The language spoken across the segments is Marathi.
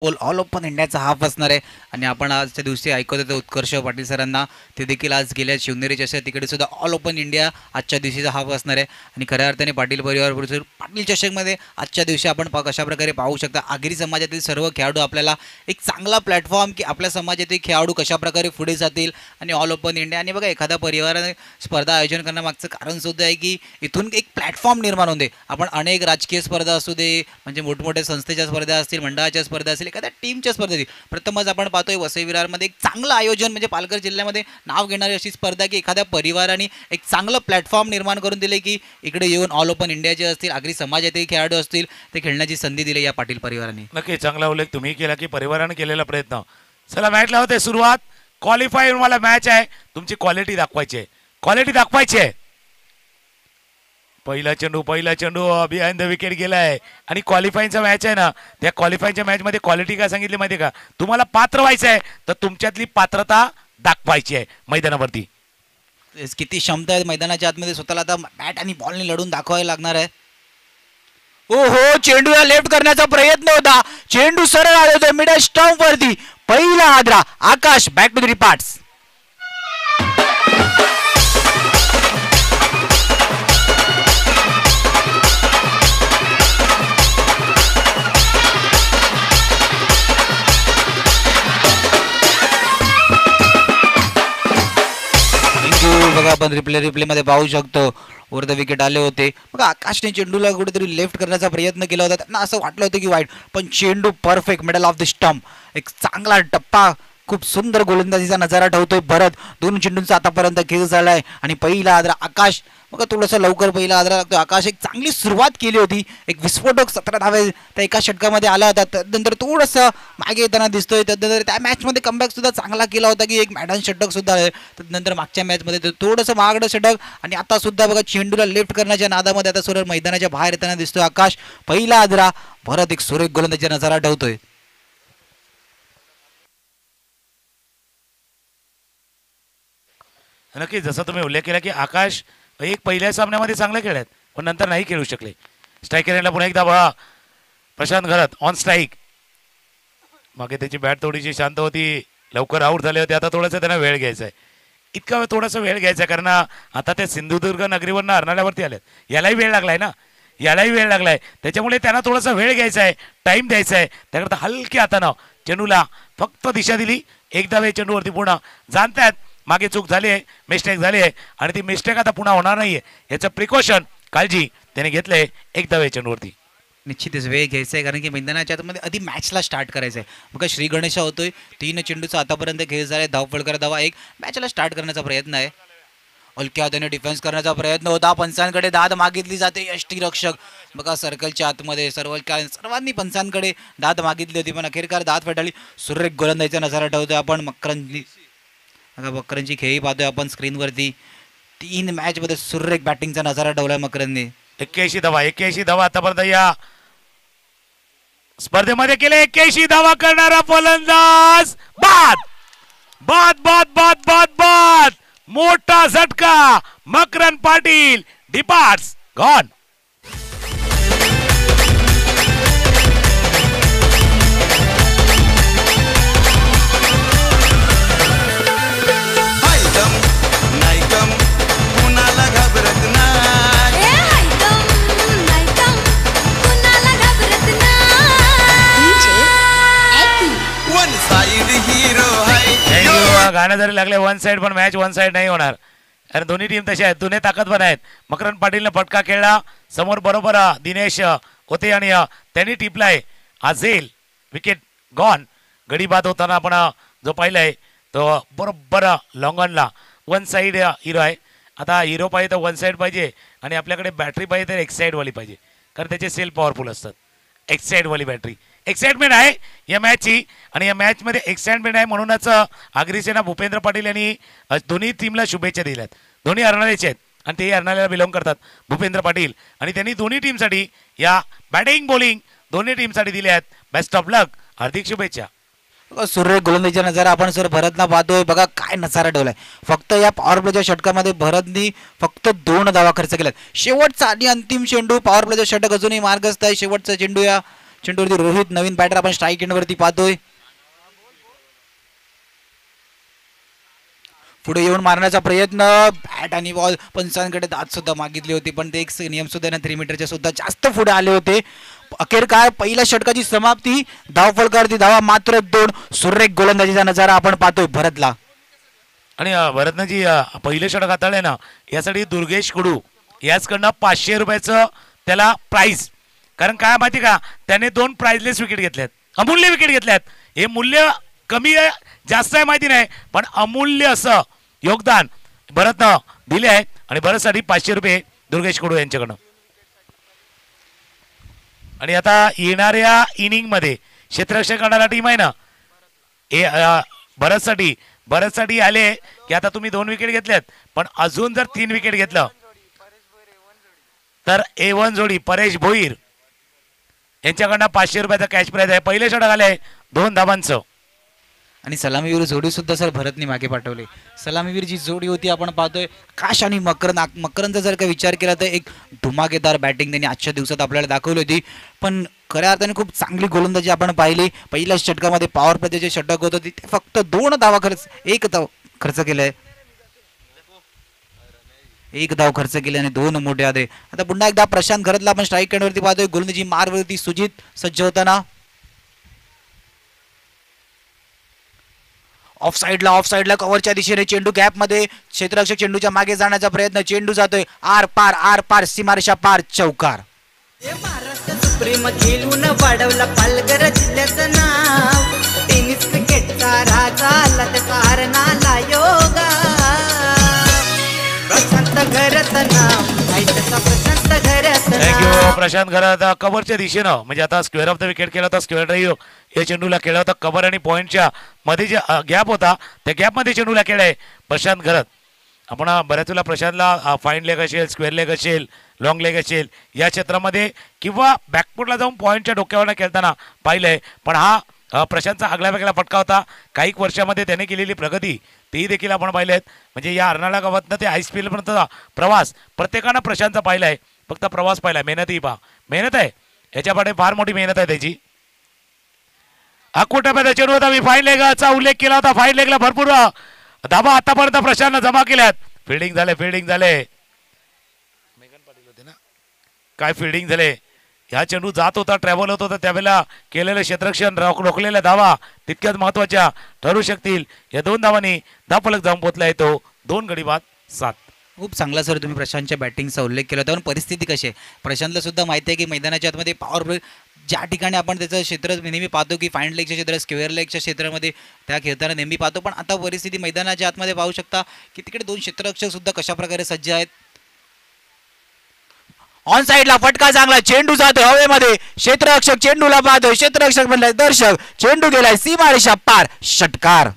ऑल ओपन इंडियाचा हाफ असणार आहे आणि आपण आजच्या दिवशी ऐकत होतो उत्कर्ष पाटील सरांना. ते देखील आज गेल्या शिवनेरी चषक तिकडे सुद्धा ऑल ओपन इंडिया आजच्या दिवशीचा हाफ असणार आहे आणि खऱ्या अर्थाने पाटील परिवार पाटील चषकमध्ये आजच्या दिवशी आपण कशा प्रकारे पाहू शकता आगरी समाजातील सर्व खेळाडू आपल्याला एक चांगला प्लॅटफॉर्म की आपल्या समाजातील खेळाडू कशा प्रकारे पुढे जातील आणि ऑल ओपन इंडिया आणि बघा एखाद्या परिवाराने स्पर्धा आयोजन करण्यामागचं कारण सुद्धा आहे की इथून एक प्लॅटफॉर्म निर्माण होते. आपण अनेक राजकीय स्पर्धा असू दे म्हणजे मोठमोठ्या संस्थेच्या स्पर्धा असतील मंडळाच्या स्पर्धा असतील एखाद्या टीमच्या स्पर्धेतील प्रथमच आपण पाहतोय वसई विरारमध्ये एक चांगलं आयोजन म्हणजे पालघर जिल्ह्यामध्ये नाव घेणारी अशी स्पर्धा की एखाद्या परिवाराने एक चांगलं प्लॅटफॉर्म निर्माण करून दिले की इकडे येऊन ऑल ओपन इंडियाचे असतील आगरी समाजातील खेळाडू असतील ते खेळण्याची संधी दिली या पाटील परिवाराने. नक्की चांगला उल्लेख तुम्ही केला की परिवाराने केलेला प्रयत्न. चला मॅचला होते सुरुवात. क्वालिफाय वाला मॅच आहे. तुमची क्वालिटी दाखवायची आहे. क्वालिटी दाखवायची आहे. पहिला चेंडू बिहाइंड द विकेट गेलाय आणि क्वालिफाईंगचा मॅच आहे ना. त्या क्वालिफाईंगच्या मॅच मध्ये क्वालिटी काय सांगितली माहिती का? तुम्हाला पात्र व्हायचं आहे तर तुमच्यातली पात्रता दाखवायची आहे मैदानावरती. किती क्षमता आहे मैदानाच्या आतमध्ये स्वतःला आता बॅट आणि बॉलने लढून दाखवायला लागणार आहे. ओहो चेंडूला लेफ्ट करण्याचा प्रयत्न होता. चेंडू सरळ आला होता मिड स्टंप वरती. पहिला आद्रा आकाश बॅक टू द रिपार्ट्स. बघा आपण रिप्ले मध्ये पाहू शकतो वर द विकेट आले होते. बघा आकाशने चेंडूला कुठेतरी लेफ्ट करण्याचा प्रयत्न केला होता. त्यांना असं वाटलं होतं की वाईट पण चेंडू perfect middle of the stump. एक चांगला टप्पा खूप सुंदर गोलंदाजीचा नजारा ठेवतोय भरत. दोन चेंडूंचा आतापर्यंत खेळ झालाय आणि पहिला आद्रा आकाश बघा थोडंसं लवकर पहिला आद्रा लागतो. आकाश एक चांगली सुरुवात केली होती. एक विस्फोटक 17 धावे त्या एका षटकामध्ये आला होता. त्यानंतर थोडंसं मागे येताना दिसतोय. त्यानंतर त्या मॅचमध्ये कमबॅक सुद्धा चांगला केला होता की एक मॅडन षटक सुद्धा आहे. त्यानंतर मागच्या मॅचमध्ये थोडंसं महागडं षटक आणि आता सुद्धा बघा चेंडूला लेफ्ट करण्याच्या नादामध्ये आता सुरेश मैदानाच्या बाहेर येताना दिसतोय आकाश. पहिला आद्रा भरत एक सुरेख गोलंदाजीचा नजारा ठेवतोय. नक्की जसं तुम्ही उल्लेख केला की आकाश एक पहिल्या सामन्यामध्ये चांगले खेळत पण नंतर नाही खेळू शकले. स्ट्रायकर यांना पुन्हा एकदा बघा प्रशांत घरत ऑन स्ट्राईक. मागे त्याची बॅट थोडीशी शांत होती. लवकर आऊट झाले होते. आता थोडासा त्यांना वेळ घ्यायचा आहे. इतका थोडासा वेळ घ्यायचा कारण आता ते सिंधुदुर्ग नगरीवरनं अर्नाळ्यावरती आलेत. यालाही वेळ लागलाय ना. यालाही वेळ लागलाय त्याच्यामुळे त्यांना थोडासा वेळ घ्यायचा आहे. टाइम द्यायचा आहे. त्याकरता हलक्या हातानं चेंडूला फक्त दिशा दिली. एकदा वेळ चेंडूवरती पुन्हा जाणतायत मागे चूक झाली आहे मिस्टेक झाली आहे आणि ती मिस्टेक आता पुन्हा होणार नाहीये याचं प्रिकॉशन काळजी त्याने घेतलंय. एकदा वेळ चेंडूवरती निश्चितच वेळ घ्यायचा आहे कारण की मैदानाच्या आतमध्ये आधी मॅचला स्टार्ट करायचं आहे. बघा श्री गणेशा होतोय. 3 चेंडूचा आतापर्यंत खेळ झालाय. धावफलकर धावा 1. मॅचला स्टार्ट करण्याचा प्रयत्न आहे. हलक्या हाताने डिफेन्स करण्याचा प्रयत्न होता. पंचांकडे दाद मागितली जाते. यष्टीरक्षक बघा सर्कलच्या आतमध्ये सर्वांनी पंचांकडे दाद मागितली होती पण अखेरकार दाद फेटाळली. सुरेख गोलंदाजीचा नजारा ठेवतोय आपण. मकरनची खेळी पाहतोय आपण स्क्रीनवरती. 3 मॅचमध्ये सुरेख बॅटिंगचा नजारा ठेवलाय मकरनने. 81 धावा आतापर्यंत या स्पर्धेमध्ये केले. 81 धावा करणारा फलंदाज बाद बाद बाद बाद बाद बाद. मोठा झटका. Makarand Patil departs gone. गाणं जरी लागले वन साइड पण मॅच वन साइड नाही होणार कारण दोन्ही टीम तशा आहेत. दोन्ही ताकदवर आहेत. मकरन पाटीलने फटका खेळला. समोर बरोबर दिनेश होते आणि त्यांनी टिपलाय. आझेल विकेट गॉन. गडी बाद होताना आपण जो पाहिलाय तो बरोबर लॉंगॉनला वन साइड हिरो आहे. आता हिरो पाहिजे तर वन साइड पाहिजे आणि आपल्याकडे बॅटरी पाहिजे तर एक साइड वाली पाहिजे कारण त्याचे सेल पॉवरफुल असतात. एक साइड वाली बॅटरी. एक्साइटमेंट आहे या मॅचची आणि या मॅचमध्ये एक्साइटमेंट आहे म्हणूनच आगरी सेना भूपेंद्र पाटील यांनी दोन्ही टीमला शुभेच्छा दिल्यात. दोन्ही अर्नाळ्याचे आहेत आणि ते अर्नाळ्याला बिलॉंग करतात भूपेंद्र पाटील आणि त्यांनी दोन्ही टीमसाठी या बॅटिंग बॉलिंग दोन्ही टीमसाठी दिले आहेत. बेस्ट ऑफ लक. हार्दिक शुभेच्छा. सुरेख गोलंदाजीचा नजारा आपण सर भरतला पाहतोय. बघा काय नजारा ठेवलाय. फक्त या पॉवर प्लेच्या षटकामध्ये भरतनी फक्त 2 धावा खर्च केल्यात. शेवटचा आणि अंतिम चेंडू पॉवर प्लेचा षटक अजूनही मार्गस्थ आहे. शेवटचा चेंडू या चेंडूवरती रोहित नवीन बॅटर आपण स्ट्राईक एंडवरती पाहतोय. पुढे येऊन मारण्याचा प्रयत्न, बॅट आणि बॉल पंचांकडे दात सुद्धा मागितली होती, पण ते एक नियम सुद्धा 3 मीटरच्या सुद्धा जास्त पुढे आले होते. अखेर काय पहिल्या षटकाची समाप्ती, धावफलकावरती धावा मात्र 2. सुरेख गोलंदाजीचा नजारा आपण पाहतोय भरतला. आणि भरतनं जी पहिले षटक हाताळले ना, यासाठी दुर्गेश कुडू याचकडनं 500 रुपयाचं त्याला प्राइज. कारण काय माहिती का, त्याने 2 प्राइजलेस विकेट घेतल्यात, अमूल्य विकेट घेतल्यात. हे मूल्य कमी आहे जास्त आहे माहिती नाही, पण अमूल्य असं योगदान भरतनं दिले आहे. आणि भरतसाठी 500 रुपये दुर्गेश कुडू यांच्याकडनं. आणि आता येणाऱ्या इनिंग मध्ये क्षेत्ररक्षण करणारा टीम आहे ना, भरतसाठी आले की आता तुम्ही 2 विकेट घेतल्यात, पण अजून जर 3 विकेट घेतलं तर A1 जोडी परेश भोईर यांच्याकडनं 500 रुपयाचा कॅश प्राइज आहे. पहिले षटक आले 2 धावांचं. आणि सलामीवीर जोडी सुद्धा सर भरतने मागे पाठवले. सलामीवीर जी जोडी होती आपण पाहतोय काश आणि मकरंदचा जर का विचार केला तर एक धुमाकेदार बॅटिंग त्यांनी आजच्या दिवसात आपल्याला दाखवली होती, पण खऱ्या अर्थाने खूप चांगली गोलंदाजी आपण पाहिली. पहिल्या षटकामध्ये पॉवर प्लेचे जे षटक होतं तिथे फक्त 1 धाव खर्च केलाय, 1 धाव खर्च केले आणि 2 मोठे आले. आता पुन्हा एकदा प्रशांत घरतला आपण स्ट्राईक एंडवरती पाहतोय. गोलंदाजी मारवरती सुजित सज्ज होताना. ऑफ साइडला कव्हरच्या दिशेने चेंडू गॅप मध्ये, क्षेत्ररक्षक चेंडूच्या मागे जाण्याचा प्रयत्न, चेंडू जातोय आर पार सीमारेषा पार, चौकार. प्रेम खेळून वाढवला पालघर जिल्ह्याचं नाव, टेनिस क्रिकेटचा राजा आला त्याचा हरणाला योगा. प्रशांत घरत नाव प्रशांत घरत. थँक्यू प्रशांत घरात. कव्हरच्या दिशेनं म्हणजे आता स्क्वेअर ऑफ द विकेट केला होता, स्क्वेअर ड्राईव्ह या चेंडूला केला होता. कव्हर आणि पॉईंटच्या मध्ये जे गॅप होता त्या गॅपमध्ये चेंडूला केलाय प्रशांत घरत. आपण बऱ्याच वेळा प्रशांतला फाईन लेग असेल, स्क्वेअर लेग असेल, लॉंग लेग असेल या क्षेत्रामध्ये किंवा बॅकफुटला जाऊन पॉईंटच्या डोक्यावरनं खेळताना पाहिलंय, पण हा प्रशांतचा आगळा वेगळा फटका होता. काही वर्षामध्ये त्याने केलेली प्रगती तेही देखील आपण पाहिले आहेत. म्हणजे या अर्नाळा गावातनं ते आयपीएलपर्यंतचा प्रवास प्रत्येकानं प्रशांतचा पाहिला आहे. फक्त प्रवास पाहिला, मेहनतही पहा, मेहनत आहे याच्यापाठी, फार मोठी मेहनत आहे त्याची. अकोट्यामध्ये चेंडू होता, मी फाईन लेगचा उल्लेख केला होता. फाईन लेगला भरपूर धाबा आतापर्यंत प्रशांतनं जमा केल्यात. फिल्डिंग झाले काय फिल्डिंग झाले. ह्या चेंडू जात होता, ट्रॅव्हल होत होता, त्यावेळेला केलेलं क्षेत्ररक्षण, रोखलेल्या धावा तितक्याच महत्वाच्या ठरू शकतील. या 2 धावांनी धावफलक जाऊन पोहोचला तो 2 गडी बाद 7. खूप चांगला सर तुम्ही प्रशांतच्या बॅटिंगचा उल्लेख केला होता. पण परिस्थिती कशी आहे प्रशांतला सुद्धा माहिती आहे की मैदानाच्या आतमध्ये पॉवर प्ले ज्या ठिकाणी आपण त्याचं क्षेत्र नेहमी पाहतो की फाईन लेगच्या क्षेत्र, स्क्वेअर लेगच्या क्षेत्रामध्ये त्या खेळताना नेहमी पाहतो, पण आता परिस्थिती मैदानाच्या आतमध्ये पाहू शकता की तिकडे 2 क्षेत्ररक्षक सुद्धा कशा प्रकारे सज्ज आहेत. ऑन साइडला फटका चांगला, चेंडू जातो हवेमध्ये, क्षेत्ररक्षक चेंडूला पाहतोय, क्षेत्ररक्षक म्हणलाय दर्शक, चेंडू गेलाय सीमारेषा पार, षटकार.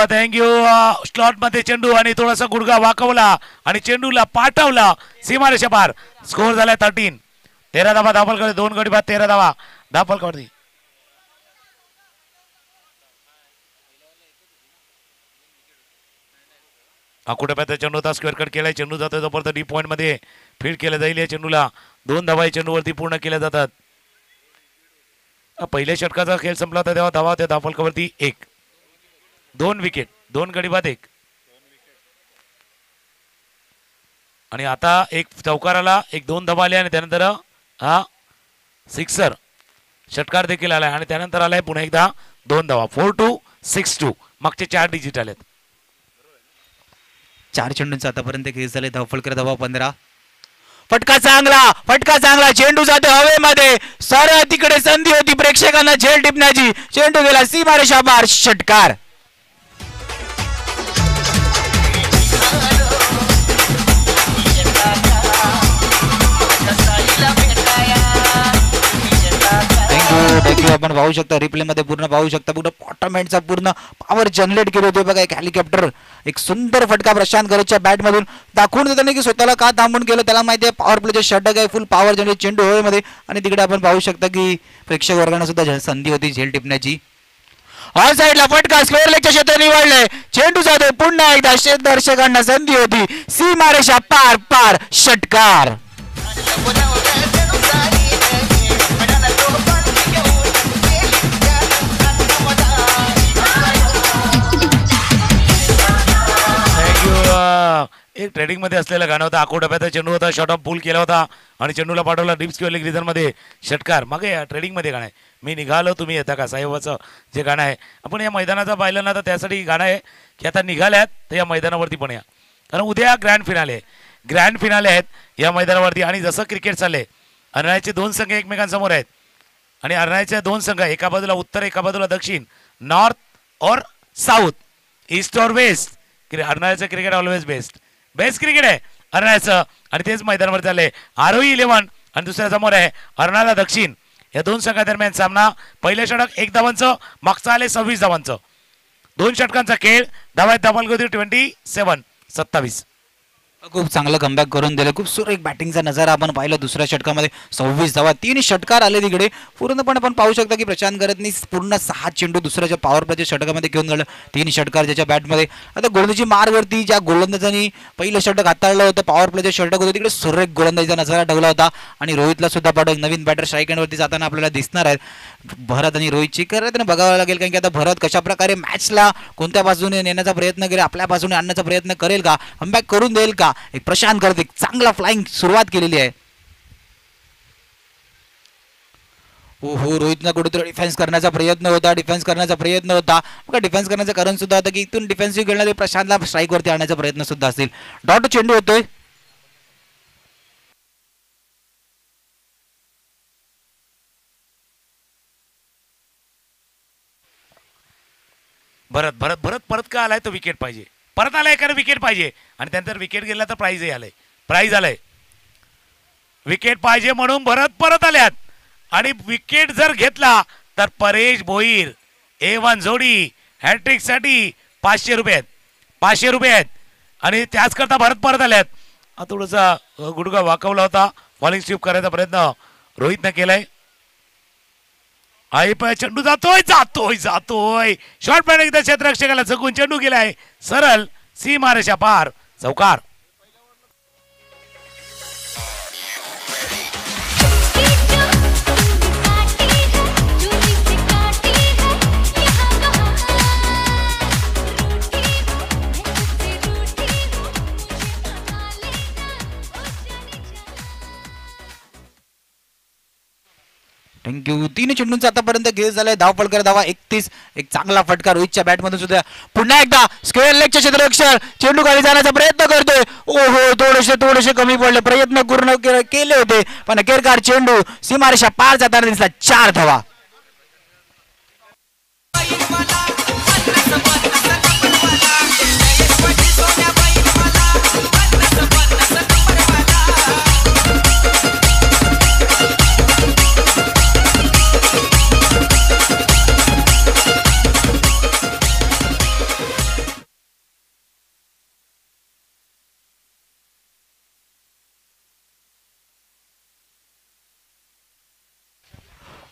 थँक्यू. स्लॉट मध्ये चेंडू आणि थोडासा गुडघा वाकवला आणि चेंडूला पाठवला सीमारेषा पार. स्कोर झालाय 13. 13 धावा धावफलकावरती, 2 गडी बाद 13 धावा धावफलकावरती. अकोट्यापर्यंत चेंडू होता, स्क्वेअर कट केलाय, चेंडू जातोय जोपर्यंत डी पॉईंट मध्ये फीड केलं जाईल. या चेंडूला 2 धावा या चेंडूवरती पूर्ण केल्या जातात. पहिल्या षटकाचा खेळ संपला होता तेव्हा धावा त्या धावफलकावरती 1. 2 विकेट, 2 गडी बाद 1. आणि आता एक चौकार आला, 1-2 धावा आले आणि त्यानंतर हा सिक्सर षटकार देखील आलाय आणि त्यानंतर आलाय पुन्हा एकदा 2 धावा. 4-2, 6-2 मागचे 4 डिजिट आलेत. 4 चेंडूंचा आतापर्यंत खेळ झाले. धावफलकर धावा 15. फटका चांगला, चेंडू जातो हवेमध्ये, सरळ तिकडे संधी होती प्रेक्षकांना झेल टिपण्याची, चेंडू गेला सीमारेषा पार, षटकार. व्हिडिओ आपण पाहू शकता, रिप्ले मध्ये पूर्ण पाहू शकता. पूर्ण बॉटम पूर्ण पॉवर जनरेट केले होते बघा. एक हेलिकॉप्टर, एक सुंदर फटका प्रशांत गरजच्या बॅट मधून दाखवून देताना की स्वतःला का थांबून गेलं त्याला माहिती आहे. पॉवर प्लेचे षटक आहे, फुल पॉवर जनरेट चेंडू हवेमध्ये. आणि तिकडे आपण पाहू शकता की प्रेक्षक वर्गांना सुद्धा संधी होती झेल टिपण्याची. ऑन साईडला फटका स्क्वेअर लेगच्या क्षेत्र निवडले. चेंडू जातो पुन्हा एकदा दर्शकांना संधी होती. सीमारेषा पार पार षटकार. एक ट्रेडिंग मध्ये असलेलं गाणं होतं. आखो डब्याचा चेंडू होता, शॉर्ट ऑफ पुल केला होता आणि चेंडूला पाठवला डीप स्क्वेअर लेग रिझन मध्ये षटकार. मागे ट्रेडिंग मध्ये गाणं आहे मी निघालो तुम्ही येता का साहेबाचं जे गाणं आहे. आपण या मैदानाचा पाहिलं ना तर त्यासाठी गाणं आहे की आता निघाल्यात तर या मैदानावरती पण या, कारण उद्या ग्रँड फिनाले आहेत या मैदानावरती. आणि जसं क्रिकेट चाललंय अरणाचे दोन संघ एकमेकांसमोर आहेत आणि अरणाचे दोन संघ एका बाजूला उत्तर एका बाजूला दक्षिण, नॉर्थ और साऊथ, ईस्ट और वेस्ट. अरणाचं क्रिकेट ऑलवेज बेस्ट क्रिकेट आहे अरणाचं आणि तेच मैदानावर चाललंय. आरोही 11 आणि दुसऱ्या समोर आहे अरणाला दक्षिण. या दोन संघादरम्यान सामना. पहिलं षटक 1 धावांचं, मागचं आले 26 धावांचं. 2 षटकांचा खेळ. धावात धमाल होती 27. खूप चांगलं कमबॅक करून दिलं. खूप सुरेख बॅटिंगचा नजारा आपण पाहिला दुसऱ्या षटकामध्ये. 26 धावा, 3 षटकार आले तिकडे. पूर्णपणे आपण पाहू शकता की प्रशांत गरजनी पूर्ण 6 चेंडू दुसऱ्याच्या पॉवर प्लेच्या षटकामध्ये घेऊन गेलं. 3 षटकार त्याच्या बॅटमध्ये. आता गोलंदाजी मार्गवरती ज्या गोलंदाजांनी पहिलं षटक हाताळलं होतं, पॉवर प्लेचे षटक होतं, तिकडे सुरेख गोलंदाजीचा नजारा ठेवला होता. आणि रोहितला सुद्धा पाठव नवीन बॅटर स्ट्राईक एंडवरती जाताना आपल्याला दिसणार आहेत. भरत आणि रोहितची खरं बघावं लागेल, कारण की आता भरत कशा प्रकारे मॅचला कोणत्या बाजूने नेण्याचा प्रयत्न करेल, आपल्या बाजूने आणण्याचा प्रयत्न करेल का, कमबॅक करून देईल का. एक प्रशांत करते चांगला फ्लाइंग सुरुवात केलेली आहे. हो रोहितनं कुठेतरी डिफेन्स करण्याचा प्रयत्न होता. बघा डिफेन्स करण्याचं कारण सुद्धा होतं की इथून डिफेन्सिव्ह खेळणारे प्रशांतला स्ट्राईक वरती आणण्याचा प्रयत्न सुद्धा असेल. डॉट चेंडू होतोय. भरत परत का आलाय तो विकेट पाहिजे. परत आलाय कारण विकेट पाहिजे आणि त्यानंतर विकेट गेला तर प्राइजही आलंय. प्राइज आलंय विकेट पाहिजे म्हणून भरत परत आल्यात. आणि विकेट जर घेतला तर परेश भोईर A1 जोडी हॅट्रिक साठी 500 रुपये आहेत. आणि त्याच करता भरत परत आल्यात. थोडासा गुडघा वाकवला होता. फॉलिंग स्वीप करायचा प्रयत्न रोहितनं केलाय. आई पण चेंडू जातोय शॉर्ट पॅड एकदा क्षेत्ररक्षकाला चकून चेंडू गेलाय सरळ सीमारेषा पार चौकार. थँक्यू. 3 चेंडूंचा आतापर्यंत खेळ झालाय. धावफलकर धावा 31. एक चांगला फटका रोहितच्या बॅटमधून सुद्धा. पुन्हा एकदा स्क्वेअर लेगच्या क्षेत्ररक्षक चेंडू खाली जाण्याचा प्रयत्न करतोय. ओहो थोडेसे कमी पडले. प्रयत्न पूर्ण केले होते पण अखेरकार चेंडू सीमारेषा पार जाताना दिसला. 4 धावा.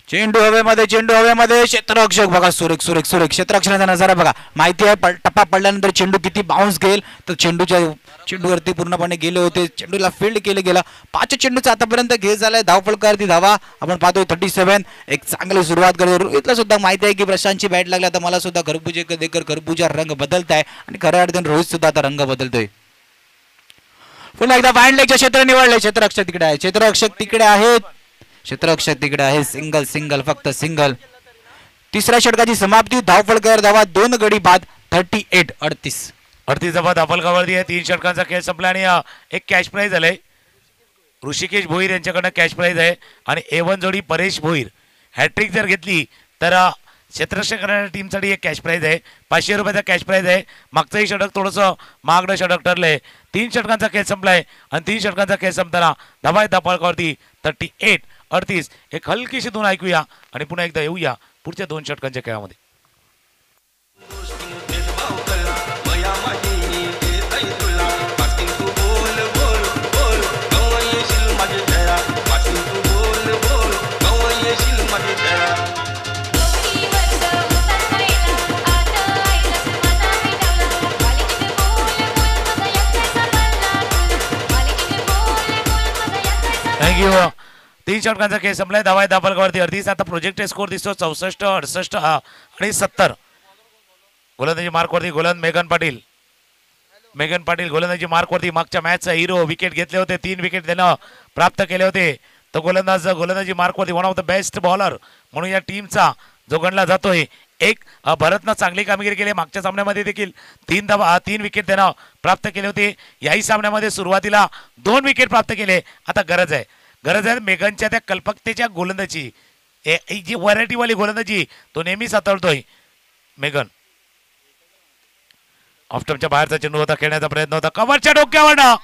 चेंडू हवेमध्ये क्षेत्ररक्षक बघा सुरेख क्षेत्ररक्षणाचा नजारा बघा. माहिती आहे टप्पा पडल्यानंतर चेंडू किती बाउन्स घेईल. तर चेंडूवरती पूर्णपणे गेले होते. चेंडूला फील्ड केलं गेलं. 5 चेंडूचा आतापर्यंत खेळ झालाय. धावफलकावरती धावा आपण पाहतोय 37. एक चांगली सुरुवात करतो. रोहितला सुद्धा माहिती आहे की प्रशांतची बॅट लागली. आता मला सुद्धा खरबूजा रंग बदलत आहे आणि खऱ्या अर्थाने रोहित सुद्धा आता रंग बदलतोय. पुन्हा एकदा वाईड लेगचे क्षेत्र निवडले. क्षेत्ररक्षक तिकडे आहे. सिंगल फक्त सिंगल. तिसऱ्या षटकाची समाप्ती. धावफलकर धावा 2 गडी बाद. 38 धावा धावफलकावरती आहे. 3 षटकांचा खेळ संपला आणि एक कॅश प्राइज आलंय. ऋषिकेश भोईर यांच्याकडनं कॅश प्राइज आहे आणि A1 जोडी परेश भोईर हॅट्रिक जर घेतली तर क्षेत्ररक्षक करणाऱ्या टीमसाठी एक कॅश प्राइज आहे. 500 रुपयाचा कॅश प्राइज आहे. मागचंही षटक थोडंसं महागडं षटक ठरलंय. 3 षटकांचा खेळ संपलाय आणि 3 षटकांचा खेळ संपताना धावा धावफलकावरती 38 38. एक हलकीशी धून ऐकूया आणि पुन्हा एकदा येऊया पुढच्या 2 षटकांच्या खेळामध्ये. थँक्यू. 3 षटकांचा खेळ संपलाय. धावा आहे दाबलगावरती 38. आता प्रोजेक्ट स्कोर दिसतो 64, 68 आणि 70. गोलंदाजी मार्कवरती गोलंदाज मेघन पाटील गोलंदाजी मार्कवरती. मागच्या मॅचचा हिरो, विकेट घेतले होते, 3 विकेट त्यानं प्राप्त केले होते. तो गोलंदाजी मार्कवरती one of the best bowler म्हणून या टीमचा जो गणला जातोय. एक भरतनं चांगली कामगिरी केली. मागच्या सामन्यामध्ये देखील 3 विकेट त्यानं प्राप्त केले होते. याही सामन्यामध्ये सुरुवातीला 2 विकेट प्राप्त केले. आता गरज आहे मेघनच्या त्या कल्पकतेच्या गोलंदाजी, जी व्हरायटीवाली गोलंदाजी तो नेहमीच हाताळतोय मेघन. ऑफस्टंपच्या बाहेरचा चेंडू होता, खेळण्याचा प्रयत्न होता, कव्हरच्या डोक्यावरनं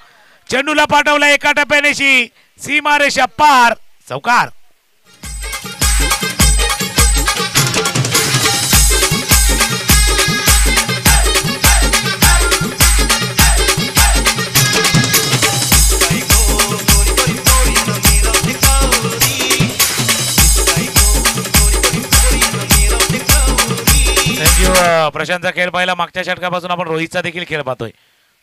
चेंडूला पाठवला एका टप्प्यानेशी सीमारेषा पार, चौकार. प्रशांतचा खेळ पाहिला. मागच्या षटकापासून आपण रोहितचा देखील खेळ पाहतोय.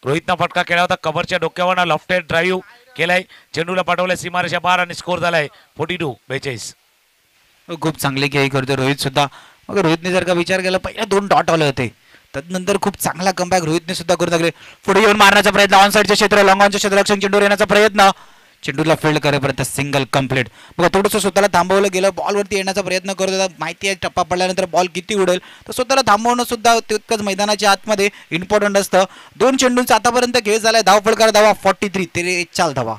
रोहितनं फटका केला होता, कव्हरच्या डोक्यावरनं लेफ्ट ड्राईव्ह केलाय, चेंडूला पाठवलाय सीमारेषा पार आणि स्कोर झालाय 42-42. खूप चांगली खेळी करतो रोहित सुद्धा. मग रोहितने जर का विचार केला, पहिल्या 2 डॉट आले होते, त्यानंतर खूप चांगला कमबॅक रोहितने सुद्धा करून टाकले. पुढे येऊन मारण्याचा प्रयत्न, ऑन साईडच्या क्षेत्र, लॉंग ऑनच्या क्षेत्ररक्षण चेंडूवर येण्याचा प्रयत्न, चेंडूला फील्ड करेपर्यंत सिंगल कंप्लीट. बघा थोडंसं स्वतःला थांबवलं गेलं, बॉलवरती येण्याचा प्रयत्न करत होता. माहिती आहे टप्पा पडल्यानंतर बॉल किती उडेल, तर स्वतःला थांबवणं सुद्धा तितकंच मैदानाच्या आतमध्ये इम्पॉर्टंट असतं. 2 चेंडूंचा आतापर्यंत खेळ झालाय. धावफलकार धावा 43, 43 धावा.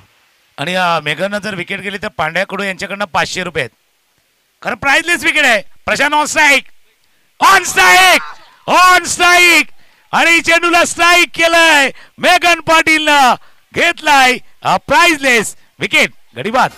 आणि मेघननं जर विकेट गेली तर पांड्याकडून यांच्याकडनं 500 रुपये आहेत, कारण प्राइजलेस विकेट आहे. प्रशांत ऑन स्ट्राईक आणि चेंडूला स्ट्राईक केलंय. मेघन पाटीलनं घेतलाय प्राइजलेस विकेट. गडीबाद.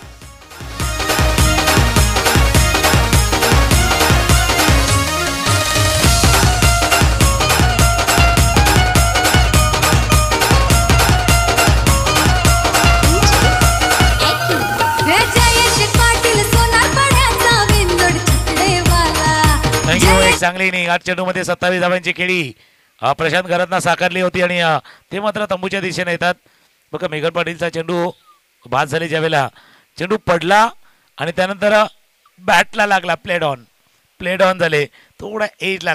थँक्यू. एक चांगली इनिंग. 8 चेंडूमध्ये 27 धावांची खेळी प्रशांत घरातनं साकारली होती आणि ते मात्र तंबूच्या दिशेने येतात. बघा मेघन पाटीलचा चेंडू बाद झाले, ज्यावेळेला चेंडू पडला आणि त्यानंतर बॅटला लागला, प्लेड ऑन झाले, थोडा एजला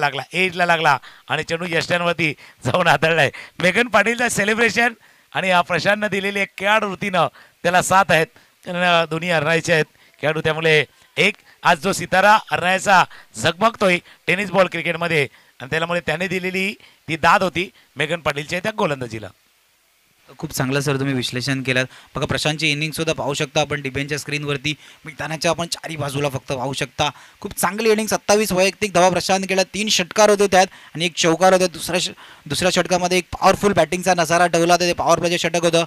लागला आणि चेंडू यष्ट्यांवरती जाऊन आदळलाय. मेघन पाटीलचा सेलिब्रेशन आणि प्रशांतनं दिलेली एक खेळाडू वृत्तीनं त्याला साथ आहेत. त्यांना दोन्ही हरणायचे आहेत खेळाडू. त्यामुळे एक आज जो सितारा हरणायचा झगमगतोय टेनिस बॉल क्रिकेटमध्ये, आणि त्यामुळे त्याने दिलेली ती दाद होती मेघन पाटीलच्या त्या गोलंदाजीला. खूप चांगलं सर तुम्ही विश्लेषण केलं. बघा प्रशांतची इनिंग सुद्धा पाहू शकता आपण डिबेनच्या स्क्रीनवरती. मैदानाच्या आपण 4ही बाजूला फक्त पाहू शकता. खूप चांगली इनिंग. 27 वैयक्तिक धावा प्रशांत केला, 3 षटकार होते त्यात आणि 1 चौकार होते. दुसऱ्या षटकामध्ये एक पॉवरफुल बॅटिंगचा नजारा ठेवला होता. ते पॉवर प्लेचे षटक होतं.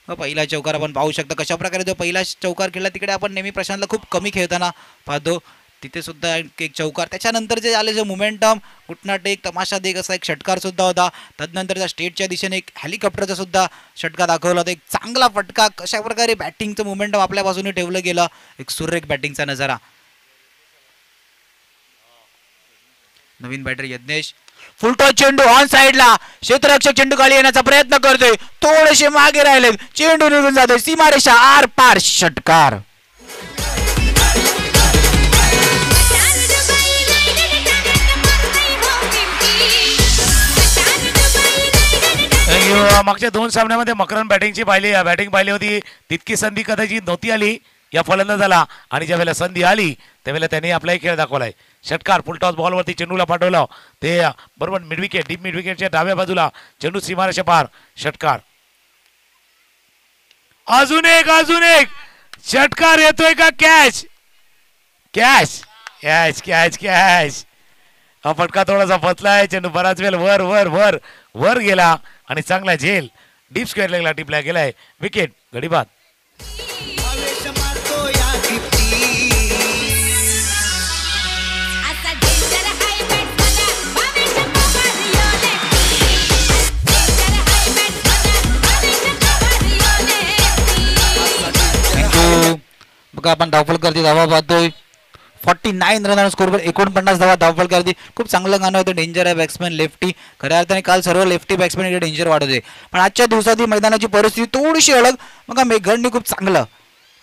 पहिला चौकार आपण पाहू शकता कशा प्रकारे जो पहिला चौकार खेळला. तिकडे आपण नेहमी प्रशांतला खूप कमी खेळताना पाहतो, तिथे सुद्धा एक चौकार. त्याच्यानंतर जे आले जे मोमेंटम, कुठना टेक, तमाशा देख असा एक षटकार सुद्धा होता. त्यानंतर त्या स्टेटच्या दिशेने एक हेलिकॉप्टरचा सुद्धा षटका दाखवला होता. एक चांगला फटका. कशा प्रकारे बॅटिंगचं मोमेंटम आपल्या बाजूने ठेवलं गेलं. एक सुरेख बॅटिंगचा नजारा. नवीन बॅटर यज्ञेश, फुलटॉस चेंडू ऑन साईडला, क्षेत्ररक्षक चेंडू खाली येण्याचा प्रयत्न करतोय, थोडेसे मागे राहिले, चेंडू निघून जातोय सीमारेषा आर पार, षटकार. मागच्या 2 सामन्यामध्ये मकरन बॅटिंग पाहिली होती. तितकी संधी कदाचित नव्हती आली या फलंदाजाला, आणि ज्या वेळेला संधी आली त्यावेळेला त्यांनी आपलाही खेळ दाखवलाय. षटकार. फुलटॉस बॉलवरती चेंडूला पाठवलं, ते बरोबर डीप मिड विकेटच्या डाव्या बाजूला, चेंडू सीमारेषा पार, षटकार. अजून एक षटकार येतोय का? कॅच. हा फटका थोडासा फसलाय. चेंडू बराच वेळ वर गेला आणि चांगला झेल डीप स्क्वेअर लेगला टिपला गेलाय. विकेट. गडीबाद. बघा आपण धावफलकरती धावा पाहतोय 49 रन स्कोरवर 49 धावा धावफलकरती. खूप चांगलं गाणं होतं. डेंजर आहे बॅट्समॅन लेफ्टी. खऱ्या अर्थाने काल सर्व लेफ्टी बॅट्समॅन इकडे डेंजर वाढवते, पण आजच्या दिवसात ही मैदानाची परिस्थिती थोडीशी अलग. बघा मेघडनी खूप चांगलं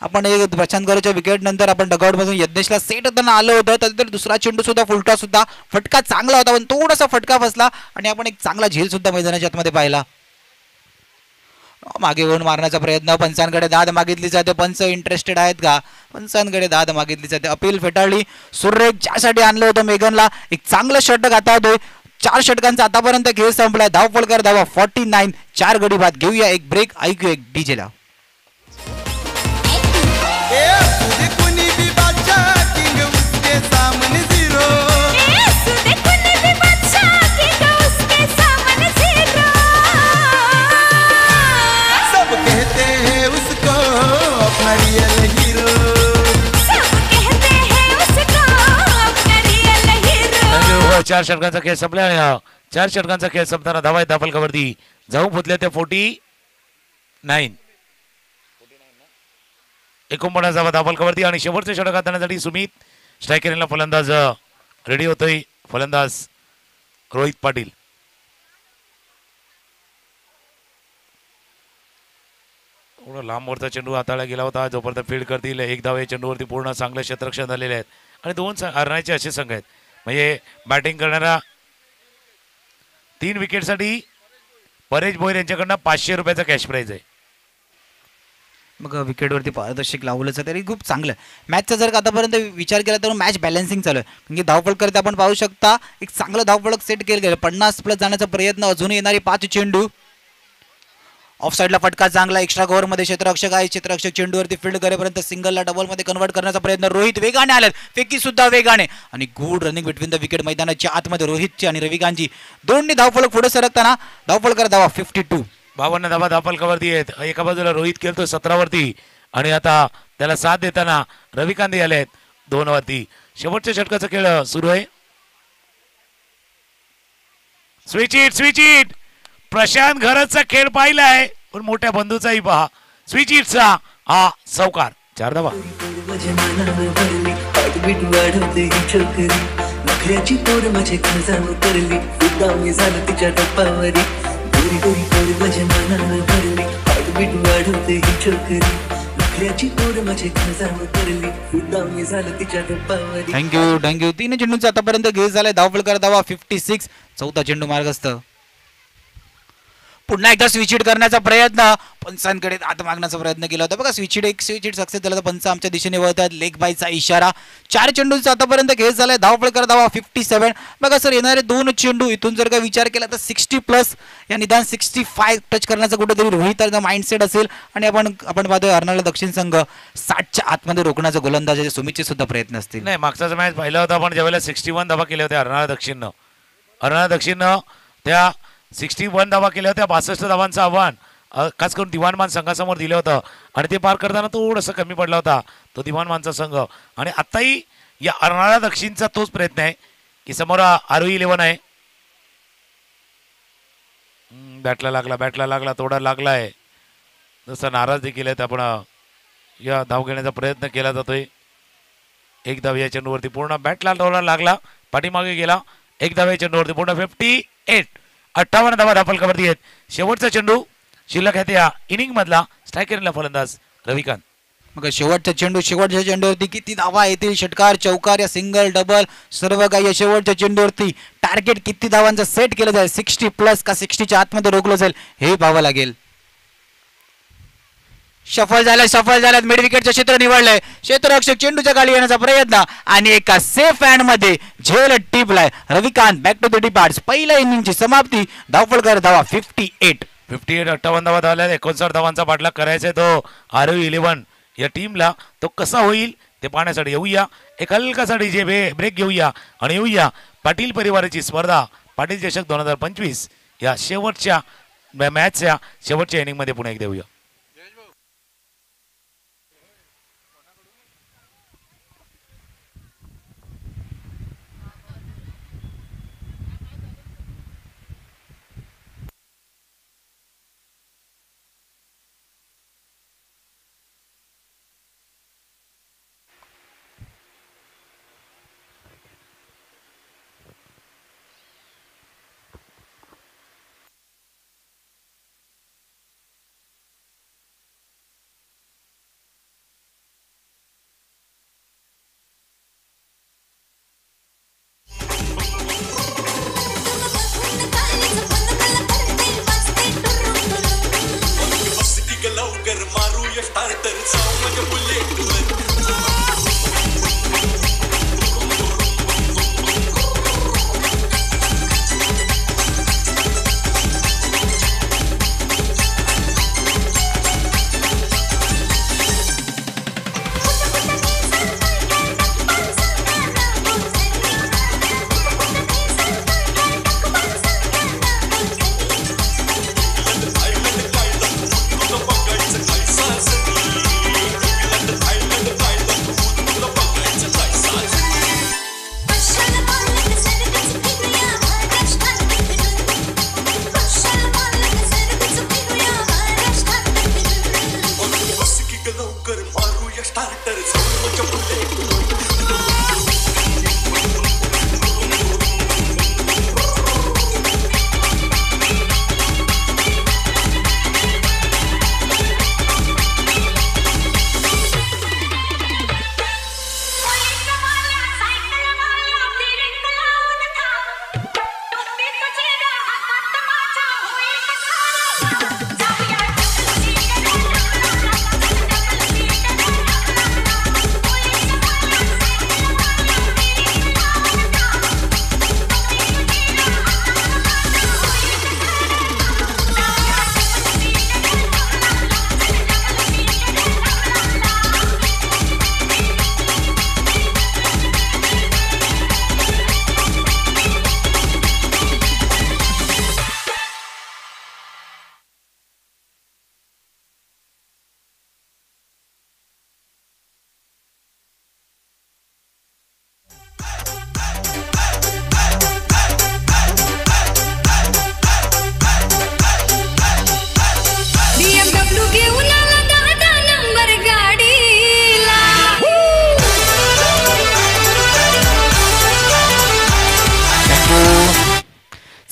आपण एक प्रशांत गौरवच्या विकेट नंतर आपण डगआउट मधून यज्ञेशला सेट होताना आलं होतं. त्यानंतर दुसरा चेंडू सुद्धा फुलटा सुद्धा फटका चांगला होता, पण थोडासा फटका फसला आणि आपण एक चांगला झेल सुद्धा मैदानाच्या आतमध्ये पाहिला. मागे येऊन मारण्याचा प्रयत्न. पंचांकडे दाद मागितली जाते. पंच इंटरेस्टेड आहेत का? पंचांकडे दाद मागितली जाते. अपील फेटाळली. सुरेख ज्यासाठी आणलं होतं मेघनला एक चांगलं षटक आता होतोय. 4 षटकांचा आतापर्यंत खेळ संपलाय. धावफलकर धावा 49. 4 गडी बाद. घेऊया एक ब्रेक. ऐकूया एक डीजे ला. चार षटकांचा खेळ संपला आणि 4 षटकांचा खेळ संपताना धावा आहेत धावफलकावरती जाऊन पोहोचले ते 49. 49 धावा धावफलकावरती आणि शेवटचे षटक हाताळण्यासाठी सुमित स्ट्रायकरला फलंदाज रेडी होतोय. फलंदाज रोहित पाटील. थोडा लांबवरचा चेंडू हाताळला गेला होता. जोपर्यंत फील्ड करतील 1 धाव या चेंडूवरती पूर्ण चांगले क्षेत्ररक्षण झालेले आहेत आणि 2 हरण्याचे असे संघ आहेत. म्हणजे बॅटिंग करणारा 3 विकेटसाठी परेश भोईर यांच्याकडनं 500 रुपयाचा कॅश प्राईज आहे. मग विकेटवरती पारदर्शक लावलं तरी खूप चांगलं. मॅचचा जर का आतापर्यंत विचार केला तर मॅच बॅलन्सिंग चालू आहे. म्हणजे धावफलक करता आपण पाहू शकता एक चांगलं धावफलक सेट केलं गेलं. 50+ जाण्याचा प्रयत्न. अजूनही येणारी 5 चेंडू. ऑफ साईडला फटका चांगला. एक्स्ट्रा कव्हरमध्ये क्षेत्ररक्षक आहे. क्षेत्ररक्षक चेंडूवरती फील्ड करेपर्यंत सिंगलला डबलमध्ये कन्वर्ट करण्याचा प्रयत्न. रोहित वेगाने आलेत. फेकी सुद्धा वेगाने आणि good running between the wicket. मैदानाच्या आतमध्ये रोहितची आणि रविकांतची दोन्ही धावफलक पुढे सरकताना. धावफलकर धावा 52. 52 धावा धावफलकावरती आहेत. एका बाजूला रोहित खेळतो 17 वरती आणि आता त्याला साथ देताना रविकांत आले आहेत 2 वरती. शेवटच्या षटकाचा खेळ सुरू आहे. Switch it. प्रशांत घरचा खेळ पाहिलाय पण मोठ्या बंधूचाही पहा. स्विच इटचा हा चौकार. 4 धावा. थँक्यू. 3 चेंडूंचा आतापर्यंत घेत झालाय. धावफलकर धावा 56. 4था चेंडू मार्गस्थ. पुन्हा एकदा स्विच हिट करण्याचा प्रयत्न. पंचांकडे हात मागण्याचा प्रयत्न केला होता. बघा स्विच हिट सक्सेस झाला तर पंच आमच्या दिशेने वळतात. लेग बायचा इशारा. 4 चेंडूंचा आतापर्यंत खेळ झालाय. धावफलकर धावा 57. बघा सर येणारे 2 चेंडू इथून जर का विचार केला तर 60+ या निदान 65 टच करण्याचा कुठेतरी रोहितचा माइंडसेट असेल आणि आपण पाहतोय अर्नाळा दक्षिण संघ 60च्या आतमध्ये रोखण्याचा गोलंदाजाचे सुमितचे सुद्धा प्रयत्न असतील. नाही मागचा मॅच पाहिला होता पण ज्यावेळेला 61 धावा केल्या होत्या अर्नाळा दक्षिणनं त्या 61 धावा केल्या होत्या. 62 धावांचं आव्हान खास करून दिवाणमान संघासमोर दिलं होतं आणि ते पार करताना थोडंसं कमी पडला होता तो दिवाणमानचा संघ. आणि आताही या अर्नाळा दक्षिणचा तोच प्रयत्न आहे की समोर आरोही 11 आहे. बॅटला लागला थोडा लागलाय. जसं नाराज देखील आहेत. आपण या धाव घेण्याचा प्रयत्न केला जातोय. 1 धाव या चेंडूवरती पूर्ण बॅटला थोडा लागला. पाठीमागे गेला. 1 धाव या चेंडूवरती पूर्ण 58. 58 धावा धावफलकावरती आहेत. शेवटचा चेंडू शिल्लक आहे त्या इनिंग मधला. स्ट्रायकरला फलंदाज रविकांत. मग शेवटच्या चेंडूवरती किती धावा येतील? षटकार चौकार या सिंगल डबल सर्व काही या शेवटच्या चेंडूवरती टार्गेट किती धावांचं सेट केलं जाईल? 60+ का 60च्या आतमध्ये रोखलं जाईल हे पाहावं लागेल. सफल झाल्यात. मिड विकेटचं क्षेत्र निवडलंय. क्षेत्ररक्षक चेंडूच्या खाली येण्याचा प्रयत्न आणि एका सेफ हँड मध्ये झेल टिपलाय. Ravikant back to the departs. पहिल्या इनिंगची समाप्ती. धावफलकर धावा 58. 58 धावा धावल्या. 59 धावांचा पाठलाग करायचा आहे तो आरोही 11 या टीमला. तो कसा होईल ते पाहण्यासाठी येऊया एक हलकासा डीजे ब्रेक घेऊया आणि येऊया पाटील परिवाराची स्पर्धा पाटील चषक 2025 या शेवटच्या मॅचच्या शेवटच्या इनिंग मध्ये पुन्हा एकदा येऊया.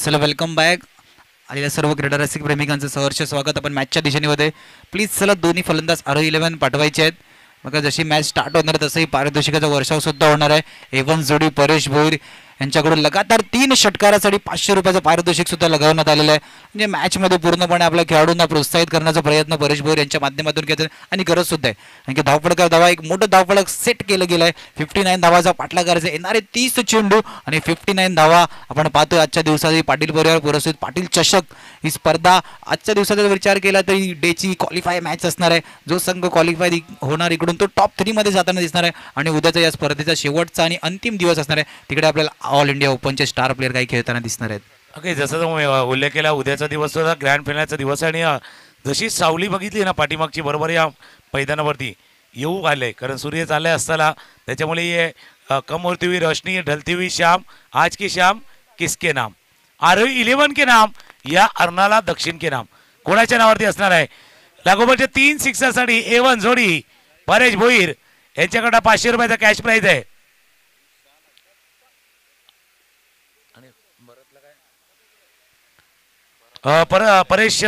चला वेलकम बॅक आलेल्या सर्व क्रीडा रसिक प्रेमिकांचं सहर्ष स्वागत. आपण मॅचच्या दिशेने होते. प्लीज चला दोन्ही फलंदाज RO11 पाठवायचे आहेत. मग जशी मॅच स्टार्ट होणार तसंही पारितोषिकाचा वर्षाव सुद्धा होणार आहे. एवन जोडी परेश भोईर यांच्याकडून लगातार 3 षटकारासाठी 500 रुपयाचं पारितोषिक सुद्धा लगावण्यात आलेलं आहे. म्हणजे मॅचमध्ये पूर्णपणे आपल्या खेळाडूंना प्रोत्साहित करण्याचा प्रयत्न परेश भोईर यांच्या माध्यमातून केला आणि गरज सुद्धा आहे. कारण की धावफलक धावा एक मोठं धावफलक सेट केलं गेलं आहे. 59 धावाचा पाठलाग करायचा. येणारे 30 चेंडू आणि 59 धावा आपण पाहतोय. आजच्या दिवसाची पाटील परिवार पुरस्कृत पाटील चषक ही स्पर्धा आजच्या दिवसाचा विचार केला तरी डेची क्वालिफाय मॅच असणार आहे. जो संघ क्वालिफाय होणार इकडून तो टॉप 3 मध्ये जाताना दिसणार आहे आणि उद्याचा या स्पर्धेचा शेवटचा आणि अंतिम दिवस असणार आहे. तिकडे आपल्याला ऑल इंडिया ओपनचे स्टार प्लेअर काही खेळताना दिसणार आहेत. ओके, जसं तुम्ही उल्लेख केला उद्याचा दिवस होता ग्रँड फिनालचा दिवस आहे. आणि जशी सावली बघितली ना पाठीमागची बरोबर या मैदानावरती येऊ आले, कारण सूर्य चालले असताना त्याच्यामुळे ये कम होती हुई रोशनी ढलती हुई शाम आज की शाम किसके नाम RO11 के नाम या अर्नाला दक्षिण के नाम कोणाच्या नावावरती असणार आहे. लागोपाठच्या 3 सिक्सरसाठी A1 जोडी परेश भोईर यांच्याकडे 500 रुपयाचा कॅश प्राइज आहे. परेश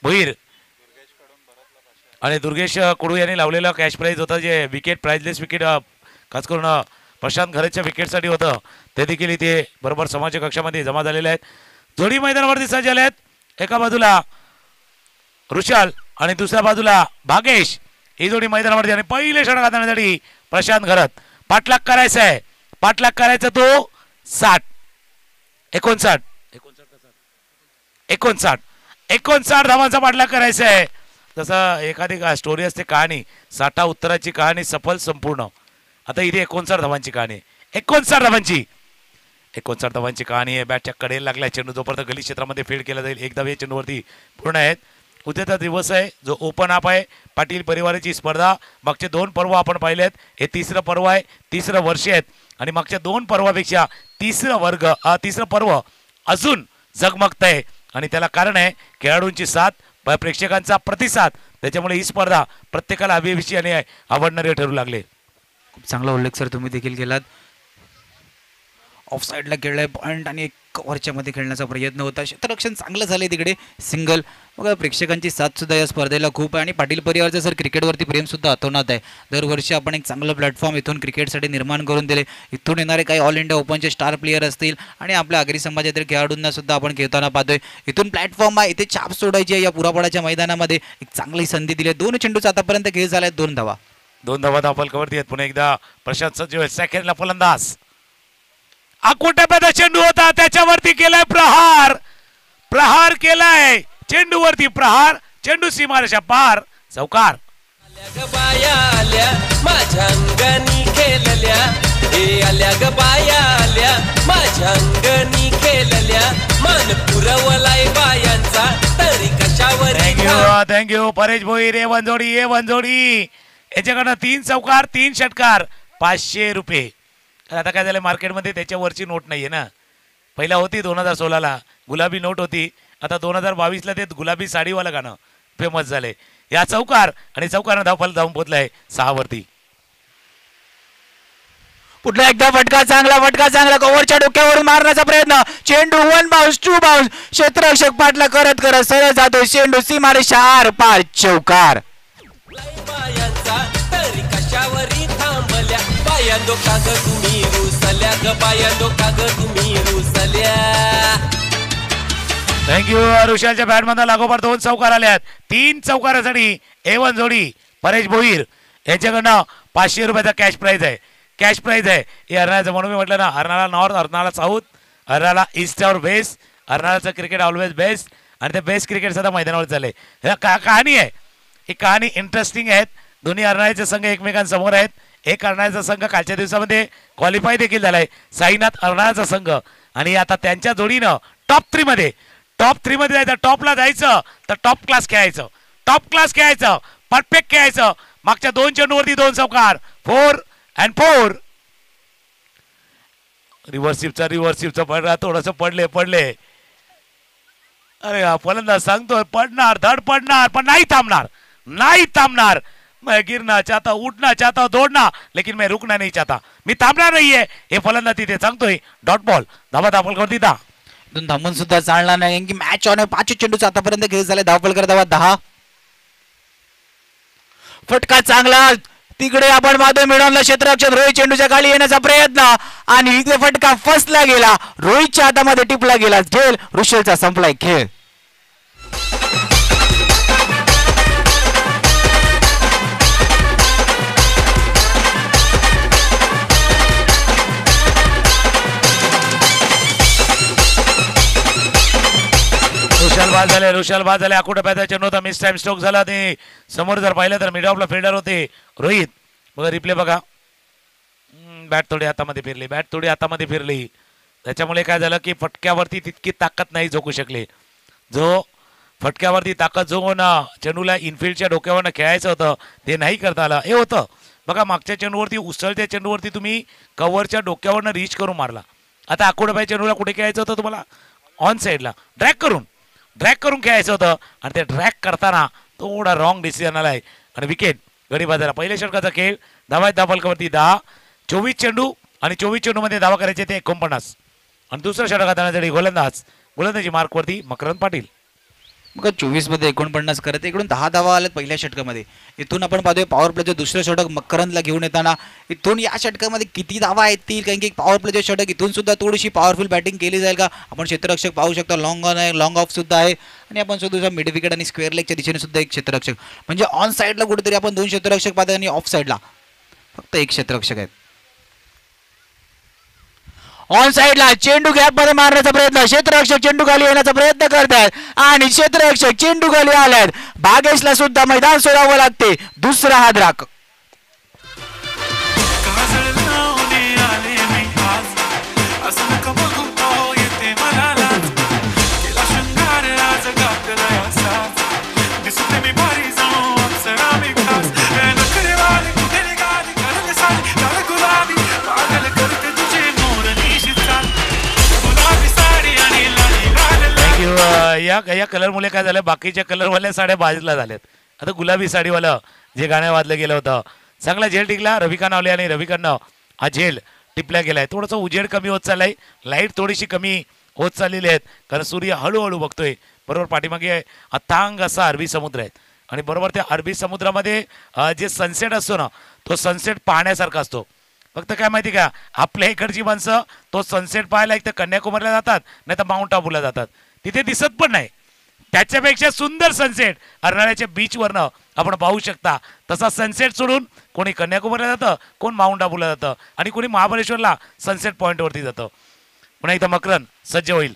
भोईर आणि दुर्गेश कुडू यांनी लावलेला कॅश प्राइज होता, जे विकेट प्राइजलेस विकेट खास करून प्रशांत घरच्या विकेटसाठी होतं, ते देखील इथे बरोबर समाज कक्षामध्ये जमा झालेले आहेत. जोडी मैदानावरती सज्ज झाले आहेत. एका बाजूला ऋषाल आणि दुसऱ्या बाजूला भागेश ही जोडी मैदानावरती. आणि पहिले षटक हाताळण्यासाठी प्रशांत घरत पाठलाग करायचा आहे. पाठलाग करायचा तो 59 धावांचा पाठलाग करायचा आहे. जसं एखादी स्टोरी असते कहाणी 60 उत्तराची कहाणी सफल संपूर्ण. आता इथे 59 धावांची कहाणी 59 धावांची कहाणी आहे. बॅटच्या कडेला लागला चेंडू जोपर्यंत गली क्षेत्रामध्ये फील्ड केला जाईल. एक धाव या चेंडूवरती पूर्ण आहेत. उद्याचा दिवस आहे जो ओपन अप आहे पाटील परिवाराची स्पर्धा. मागचे 2 पर्व आपण पाहिलेत. हे 3रं पर्व आहे, 3रं वर्ष आहेत आणि मागच्या 2 पर्वापेक्षा 3रं पर्व अजून झगमगत आहे. आणि त्याला कारण आहे खेळाडूंची साथ, प्रेक्षकांचा प्रतिसाद. त्याच्यामुळे ही स्पर्धा प्रत्येकाला अभिविषयी आणि आवडणारे ठरू लागले. खूप चांगला उल्लेख सर तुम्ही देखील केलात. ऑफ साईडला खेळलाय पॉईंट आणि कव्हरच्या मध्ये खेळण्याचा प्रयत्न होता. क्षेत्ररक्षण चांगलं झालंय तिकडे सिंगल. मग प्रेक्षकांची साथ सुद्धा या स्पर्धेला खूप आहे आणि पाटील परिवारचं सर क्रिकेटवरती प्रेम सुद्धा अतोनात आहे. दरवर्षी आपण एक चांगलं प्लॅटफॉर्म इथून क्रिकेटसाठी निर्माण करून दिले. इथून येणारे काही ऑल इंडिया ओपनचे स्टार प्लेयर असतील आणि आपल्या आगरी समाजातील खेळाडूंना सुद्धा आपण खेळताना पाहतोय. इथून प्लॅटफॉर्म आहे, इथे छाप सोडायची आहे. या पुरापडाच्या मैदानामध्ये एक चांगली संधी दिली. 2 चेंडूचा आतापर्यंत खेळ झालाय. 2 धावा धावफलकावरती आहेत. पुन्हा एकदा प्रशांत सज्ज सेकंडला फलंदाज. आकोट्याचा चेंडू होता, त्याच्यावरती केलाय प्रहार केलाय चेंडूवरती प्रहार. चेंडू सीमारेषा पार. चौकार. बाया आल्या माझ्या अंगणी खेळल्या, हे आल्या ग बाया आल्या माझ्या अंगणी खेळल्या, मान पुरवलाय बायांचा तरी कशावर. थँक्यू परेश भोईर. A1 जोडी याच्याकडनं 3 चौकार 3 षटकार 500 रुपये. आता काय झालं मार्केटमध्ये त्याच्यावरची नोट नाहीये ना. पहिला होती 2016ला गुलाबी नोट होती. आता 2022ला ते गुलाबी साडीवाला गाणं फेमस झाले. या चौकार आणि चौकारनं धावफल जाऊन पोहोचलाय 6 वरती. पुढला एकदा फटका चांगला कव्हरच्या डोक्यावरून मारण्याचा प्रयत्न. चेंडू 1 बाउन्स 2 बाउन्स. क्षेत्ररक्षक पाठला करत सरळ जातो. चेंडू सीमारेषा आर पार. चौकार. बायांचा तरी कशावरी थांबल्या, बाया डोका ग तुम्ही रुसल्या ग बाया डोका ग तुम्ही रुसल्या. थँक्यू. ऋषालच्या बॅटमध्ये लागोपाठ 2 चौकार आल्यात. 3 चौकारासाठी A1 जोडी परेश भोईर यांच्याकडनं 500 रुपयाचा कॅश प्राइज आहे. हे अर्नाळ्याचं म्हणून मी म्हटलं ना, Arnala north, Arnala south, Arnala east और वेस्ट. अर्नाळाचं क्रिकेट ऑलवेज बेस्ट आणि ते बेस्ट क्रिकेट सध्या मैदानावर चाललंय. कहाणी आहे, ही कहाणी इंटरेस्टिंग आहेत. दोन्ही अर्नाळ्याचे संघ एकमेकांसमोर आहेत. एक अर्नाळ्याचा संघ कालच्या दिवसामध्ये क्वालिफाय देखील झालाय, साईनाथ अर्नाळाचा संघ. आणि आता त्यांच्या जोडीनं टॉप 3 मध्ये जायचं. टॉपला जायचं तर टॉप क्लास खेळायचं परफेक्ट खेळायचं. मागच्या 2 चेंडूवरती 2 चौकार 4 and 4. रिव्हर्सिपचा पडला थोडस पडले. अरे हा फलंदाज सांगतोय पडणार धड पडणार पण नाही थांबणार. मैं गिरना चाहता, उठना चाहता, दौड़ना, लेकिन मैं रुकना नहीं चाहता. मी थांबणार नाहीये हे फलंदाज तिथे सांगतोय. डॉट बॉल धावा दाखल करती था. इथून थांबून सुद्धा चालणार नाही, कारण की मॅच ऑन आहे. 5 चेंडूचा आतापर्यंत खेळ झाले. धावफलकर धावा 10. फटका चांगला तिकडे आपण पाहतोय मिडॉनला क्षेत्ररक्षक रोहित चेंडूच्या खाली येण्याचा प्रयत्न आणि इथे फटका फसला गेला. रोहितच्या हातामध्ये टिपला गेला. झेल ऋषलचा संपलाय खेळ. रुशाल बाद झाले. आकुट पॅचा चेंडू होता, मिस टाइम स्ट्रोक झाला. ते समोर जर पाहिलं तर मिड ऑफला फिल्डर होते रोहित. बघा रिप्ले बघा. बॅट थोडी हातामध्ये फिरली. त्याच्यामुळे काय झालं की फटक्यावरती तितकी ताकद नाही झोकू शकले. जो फटक्यावरती ताकद झोकून चेंडूला इनफिल्डच्या डोक्यावरनं खेळायचं होतं ते नाही करता आलं. हे होतं बघा मागच्या चेंडूवरती, उसळत्या चेंडूवरती तुम्ही कव्हरच्या डोक्यावरनं रीच करून मारला. आता आकुट पॅच चेंडूला कुठे खेळायचं होतं तुम्हाला? ऑन साईडला ड्रॅग करून खेळायचं होतं आणि ते ड्रॅग करताना थोडा रॉंग डिसिजन आलाय आणि विकेट गडी बाजारा. पहिल्या षटकाचा खेळ. धावा फलकावरती 10. 24 चेंडू आणि 24 चेंडूमध्ये धावा करायचे ते 49 आणि दुसऱ्या षटकात आणण्यासाठी गोलंदाजी मार्कवरती मकरंद पाटील. मग 24 मध्ये 49 करत इकडून 10 धावा आल्यात पहिल्या षटकामध्ये. इथून आपण पाहतोय पॉवर प्लेचं दुसरं षटक मकरंदला घेऊन येताना इथून या षटकामध्ये किती धावा येतील, कारण की पॉवर प्लेचे षटक इथून सुद्धा थोडीशी पॉवरफुल बॅटिंग केली जाईल का? आपण क्षेत्ररक्षक पाहू शकतो. लॉंग ऑन आहे, लॉंग ऑफ सुद्धा आहे आणि आपण सुद्धा मिड विकेट आणि स्क्वेअर लेगच्या दिशेने सुद्धा एक क्षेत्ररक्षक, म्हणजे ऑन साईडला कुठेतरी आपण 2 क्षेत्ररक्षक पाहतोय आणि ऑफ साईडला फक्त 1 क्षेत्ररक्षक आहेत. ऑन साईडला चेंडू गॅप मध्ये मारण्याचा प्रयत्न, क्षेत्ररक्षक चेंडू खाली येण्याचा प्रयत्न करतात आणि क्षेत्ररक्षक चेंडू खाली आल्यात. भागेशला सुद्धा मैदान सोडावं लागते. दुसरा हादराक. या कलरमुळे काय झालं, बाकीच्या कलरवाल्या साड्या बाजूला झाल्यात. आता गुलाबी साडीवालं जे गाणं वाजलं गेलं होतं, चांगला झेल टिकला. रविकांत आवले आणि रविकांतनं हा झेल टिपल्या गेलाय. थोडंसं उजेड कमी होत चाललाय, लाईट थोडीशी कमी होत चाललेली आहेत, कारण सूर्य हळूहळू बघतोय. बरोबर पाठीमागे अथांग असा अरबी समुद्र आहे आणि बरोबर त्या अरबी समुद्रामध्ये जे सनसेट असतो ना, तो सनसेट पाहण्यासारखा असतो. फक्त काय माहिती का, आपल्या इकडची माणसं तो सनसेट पाहायला एक तर कन्याकुमारीला जातात, नाही तर माउंट आबूला जातात. तिथे दिसत पण नाही. त्याच्यापेक्षा सुंदर सनसेट अर्नाळ्याच्या बीचवरनं आपण पाहू शकता. तसा सनसेट सोडून कोणी कन्याकुमारीला जातं, कोण माउंट आबूला जातं आणि कोणी महाबळेश्वरला सनसेट पॉईंटवरती जातं. पुन्हा एकदा मकरंद सज्ज होईल.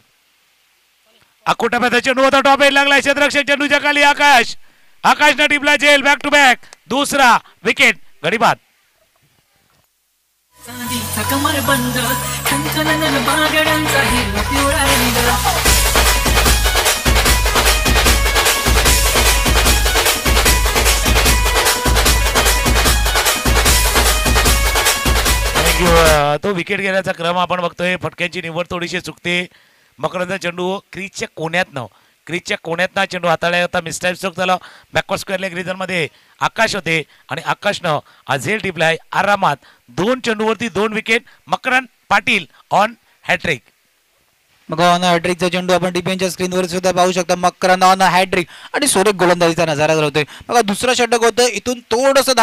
अकोटा चेंडू होता, टॉप एज लागला. क्षेत्ररक्षक चेंडूच्या खाली आकाशनं टिपला झेल. बॅक टू बॅक दुसरा विकेट. गडी बाद. कमर बंद खनखनन बागडांचा हिरवा पिवळा रंग. तो विकेट घेण्याचा क्रम आपण बघतोय. फटक्यांची निवड थोडीशी चुकते. मकरंद चेंडू क्रीजच्या कोण्यातनं चेंडू हाताळला होता. मिस्टाईप स्ट्रोक झाला. बॅकवर्ड स्क्वेअर लेग रिझनमध्ये आकाश होते आणि आकाशनं हा झेल टिपला आहे आरामात. 2 चेंडूवरती 2 wicket. Makarand Patil on hat trick. मग ऑन हॅट्रिकचा चेंडू आपण टीपीएनच्या स्क्रीनवर सुद्धा पाहू शकता. मकरंद ऑन हॅट्रिक आणि सुरेख गोलंदाजीचा नजारा होतोय. बघा दुसरं षटक होतं. इथून थोडंसं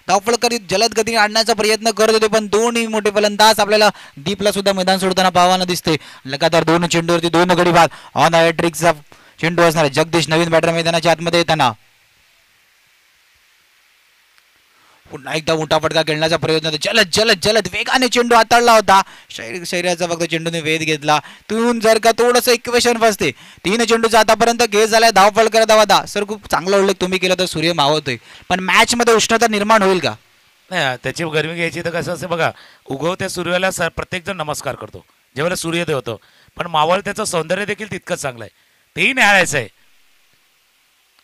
धावफलक जलद गतीने आणण्याचा प्रयत्न करत होते, पण दोन्ही मोठे फलंदाज आपल्याला दीपला सुद्धा मैदान सोडताना पाहावानं दिसते. लगातार 2 चेंडूवरती 2 गडी बाद. ऑन हॅट्रिकचा चेंडू असणार. जगदीश नवीन बॅटर मैदानाच्या आतमध्ये येताना पुन्हा एकदा मोठा फटका खेळण्याचा प्रयत्न होता. जलद वेगाने चेंडू हाताळला होता. शरीराचा फक्त चेंडूने वेध घेतला. तिथून जर का थोडंसं इक्वेशन फसते. 3 चेंडूचा आतापर्यंत खेळ झालाय. धावफलकर धावा 10. सर खूप चांगला उल्लेख तुम्ही केला तर सूर्य मावळतोय, पण मॅच मध्ये उष्णता निर्माण होईल का? नाही, त्याची गरमी घ्यायची तर कसं असते बघा, उगवत्या सूर्याला प्रत्येक जण नमस्कार करतो ज्यावेळेला सूर्योदय होतो, पण मावळत्याचं सौंदर्य देखील तितकंच चांगलं आहे. तेही न्याहाळायचं आहे.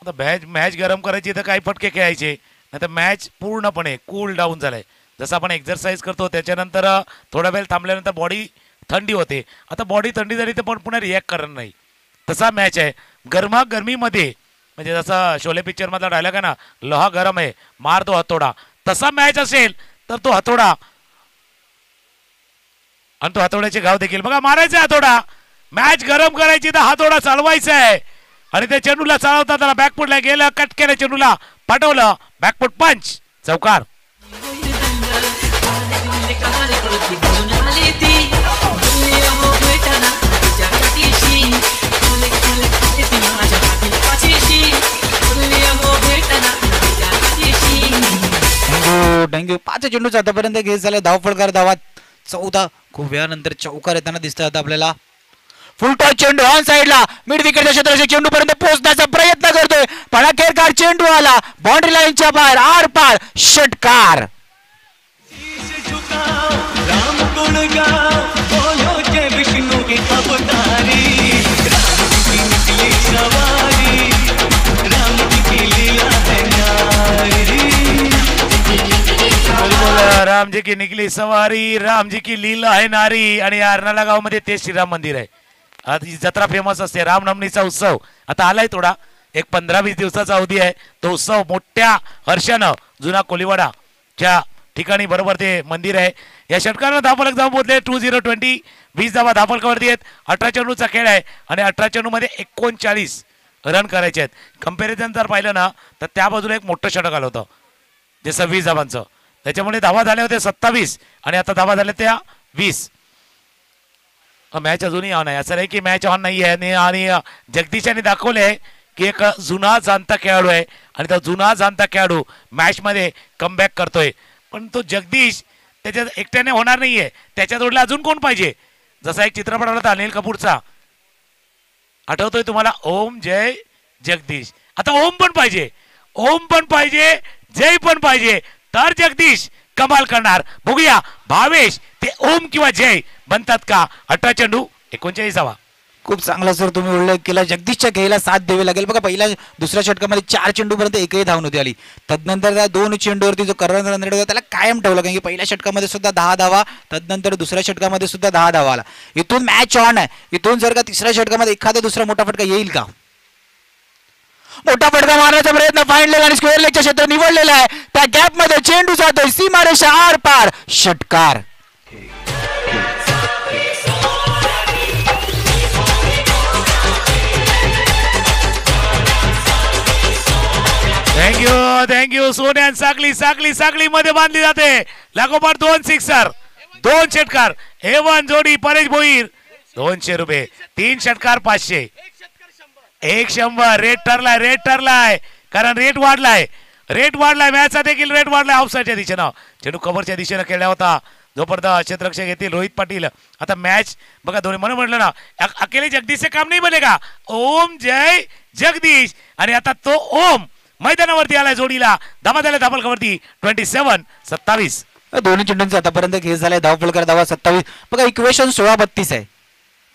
आता मॅच गरम करायची तर काही फटके खेळायचे, नाही तर मॅच पूर्णपणे कूल डाऊन झालाय. जसं आपण एक्झरसाईज करतो त्याच्यानंतर थोडा वेळ थांबल्यानंतर बॉडी थंडी होते. आता बॉडी थंडी झाली तर पण पुन्हा रिॲक्ट करणार नाही, तसा मॅच आहे. गरमागरमीमध्ये म्हणजे जसा शोले पिक्चरमधला डायलॉग आहे ना, लोहा गरम आहे मार तो हातोडा, तसा मॅच असेल तर तो हातोडा आणि तो हातोड्याचे घाव देखील बघा मारायचा हातोडा. मॅच गरम करायची तर हातोडा चालवायचा आहे आणि त्या चेंडूला चालवता त्याला बॅकफुटला गेलं, कट केलं, चेंडूला पाठवलं, बॅकफुट पंच, चौकार. थँक्यू. 5 चेंडूचा आतापर्यंत घेत झाले. धावफलकार धावा 14. खूप वेळानंतर चौकार येताना दिसतात आपल्याला. फुल टॉस चेंडू ऑन साइडला मिड विकेटच्या क्षेत्राच्या चेंडू पर्यंत पोहोचण्याचा प्रयत्न करतोय. पडाकेरकार चेंडू आला बाउंड्री लाईनच्या बाहेर, आर पार, षटकार. रामजी की निकली सवारी, रामजी की लीला आहे नारी. आणि या अर्नाळा गावामध्ये ते श्रीराम मंदिर आहे. आता ही जत्रा फेमस असते, रामनवमीचा उत्सव आता आलाय. थोडा एक 15-20 दिवसाचा अवधी आहे. तो उत्सव मोठ्या हर्षानं जुना कोलिवाडाच्या ठिकाणी बरोबर ते मंदिर आहे. या षटकानं धावफलक जाऊन पोहोचले 2020. 20 धावा धावफलकावरती आहेत. 18 चेंडूचा खेळ आहे आणि 18 चेंडूमध्ये 39 रन करायचे आहेत. कंपॅरिझन जर पाहिलं ना तर त्या बाजूला एक मोठं षटक आलं होतं जे 26 धावांचं. त्याच्यामुळे धावा झाल्या होत्या 27 आणि आता धावा झाल्या त्या 20. मॅच अजूनही ऑन आहे. असं नाही की मॅच ऑन नाही आहे. आणि जगदीश यांनी दाखवले आहे की एक जुना जाणता खेळाडू आहे आणि तो जुना जाणता खेळाडू मॅचमध्ये कमबॅक करतोय. पण तो जगदीश त्याच्या एकट्याने होणार नाहीये, त्याच्या जोडला अजून कोण पाहिजे. जसा एक चित्रपट आला होता अनिल कपूरचा, आठवतोय तुम्हाला, ओम जय जगदीश. आता ओम पण पाहिजे, ओम पण पाहिजे, जय पण पाहिजे, तर जगदीश कमाल करणार. बघूया भावेश ते ओम किंवा जय बनतात का. 18 चेंडू 39. खूप चांगला सर तुम्ही उल्लेख केला. जगदीशच्या खेळीला साथ द्यावी लागेल. बघा पहिल्या दुसऱ्या षटकामध्ये 4 चेंडूपर्यंत एकही धाव नव्हती आली. तदनंतर त्या 2 चेंडूवरती जो करण रन रेट होता त्याला कायम ठेवलं, कारण की पहिल्या षटकामध्ये सुद्धा 10 धावा, तदनंतर दुसऱ्या षटकामध्ये सुद्धा 10 धावा आला. इथून मॅच ऑन आहे. इथून जर का तिसऱ्या षटकामध्ये एखादा दुसरा मोठा फटका येईल का. मोठा फटका मारण्याचा प्रयत्न फाईन लेग आणि स्क्वेअर लेगच्या क्षेत्र निवडलेला आहे. त्या गॅप मध्ये चेंडू जातोय सीमारेषा आर पार, षटकार. थँक्यू. सोन्यान साखली मध्ये बांधली जाते. लागोपाठ 2 सिक्सर, 2 षटकार. A1 जोडी परेश भोईर 200 रुपये. 3 षटकार 500. 100. रेट ठरलाय कारण रेट वाढलाय. मॅचचा देखील रेट वाढलाय. ऑफसाईडच्या दिशेनं चेंडू कव्हरच्या दिशेनं खेळला होता. जोपर्यंत क्षेत्ररक्षक येतील रोहित पाटील. आता मॅच बघा दोन्ही म्हणून म्हटलं ना अकेले जगदीशचे काम नाही बनेगा. ओम जय जगदीश आणि आता तो ओम मैदानावरती आलाय जोडीला. धावा झाल्या धावफलकावरती 27. दोन्ही चेंडूंचा आतापर्यंत खेळ झालाय. धावफलकार धावा 27. बघा इक्वेशन 16-32 आहे.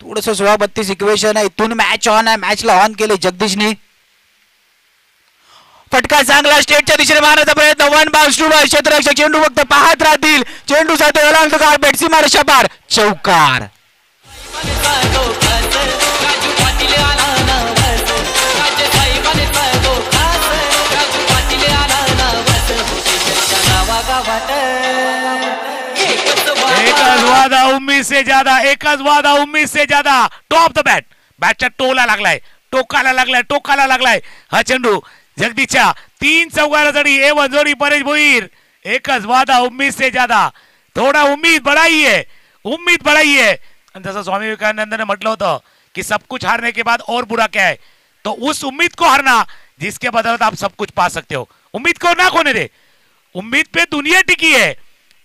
थोडस 16-32 इक्वेशन आहे. इथून मॅच ऑन आहे. मॅचला ऑन केले जगदीशने. फटका चांगला स्टेटच्या दिशेने मारण्याचा प्रयत्न. 1 बॉल सुरू आहे. क्षेत्ररक्षक चेंडू फक्त पाहत राहतील. चेंडू जातो अलॉंग द कार्पेट, सीमारेषा पार, चौकार. एकच वादा उम्मीद से ज्यादा. Top the bat. बॅटच्या टोकाला लागलाय हा चेंडू जगदीशच्या. 3 चौकार जोडी. A1 जोडी परेश भोईर. एकच वादा उम्मीद से ज्यादा. थोडा उम्मीद बढ़ाई है. जसं स्वामी विवेकानंद ने म्हटलं होतं कि सब कुछ हारने के बाद और बुरा क्या है, तो उस उम्मीद को हारना जिसके बदौलत आप सब कुछ पा सकते हो. उम्मीद को ना खोने दे. उम्मीद पे दुनिया टिकी आहे.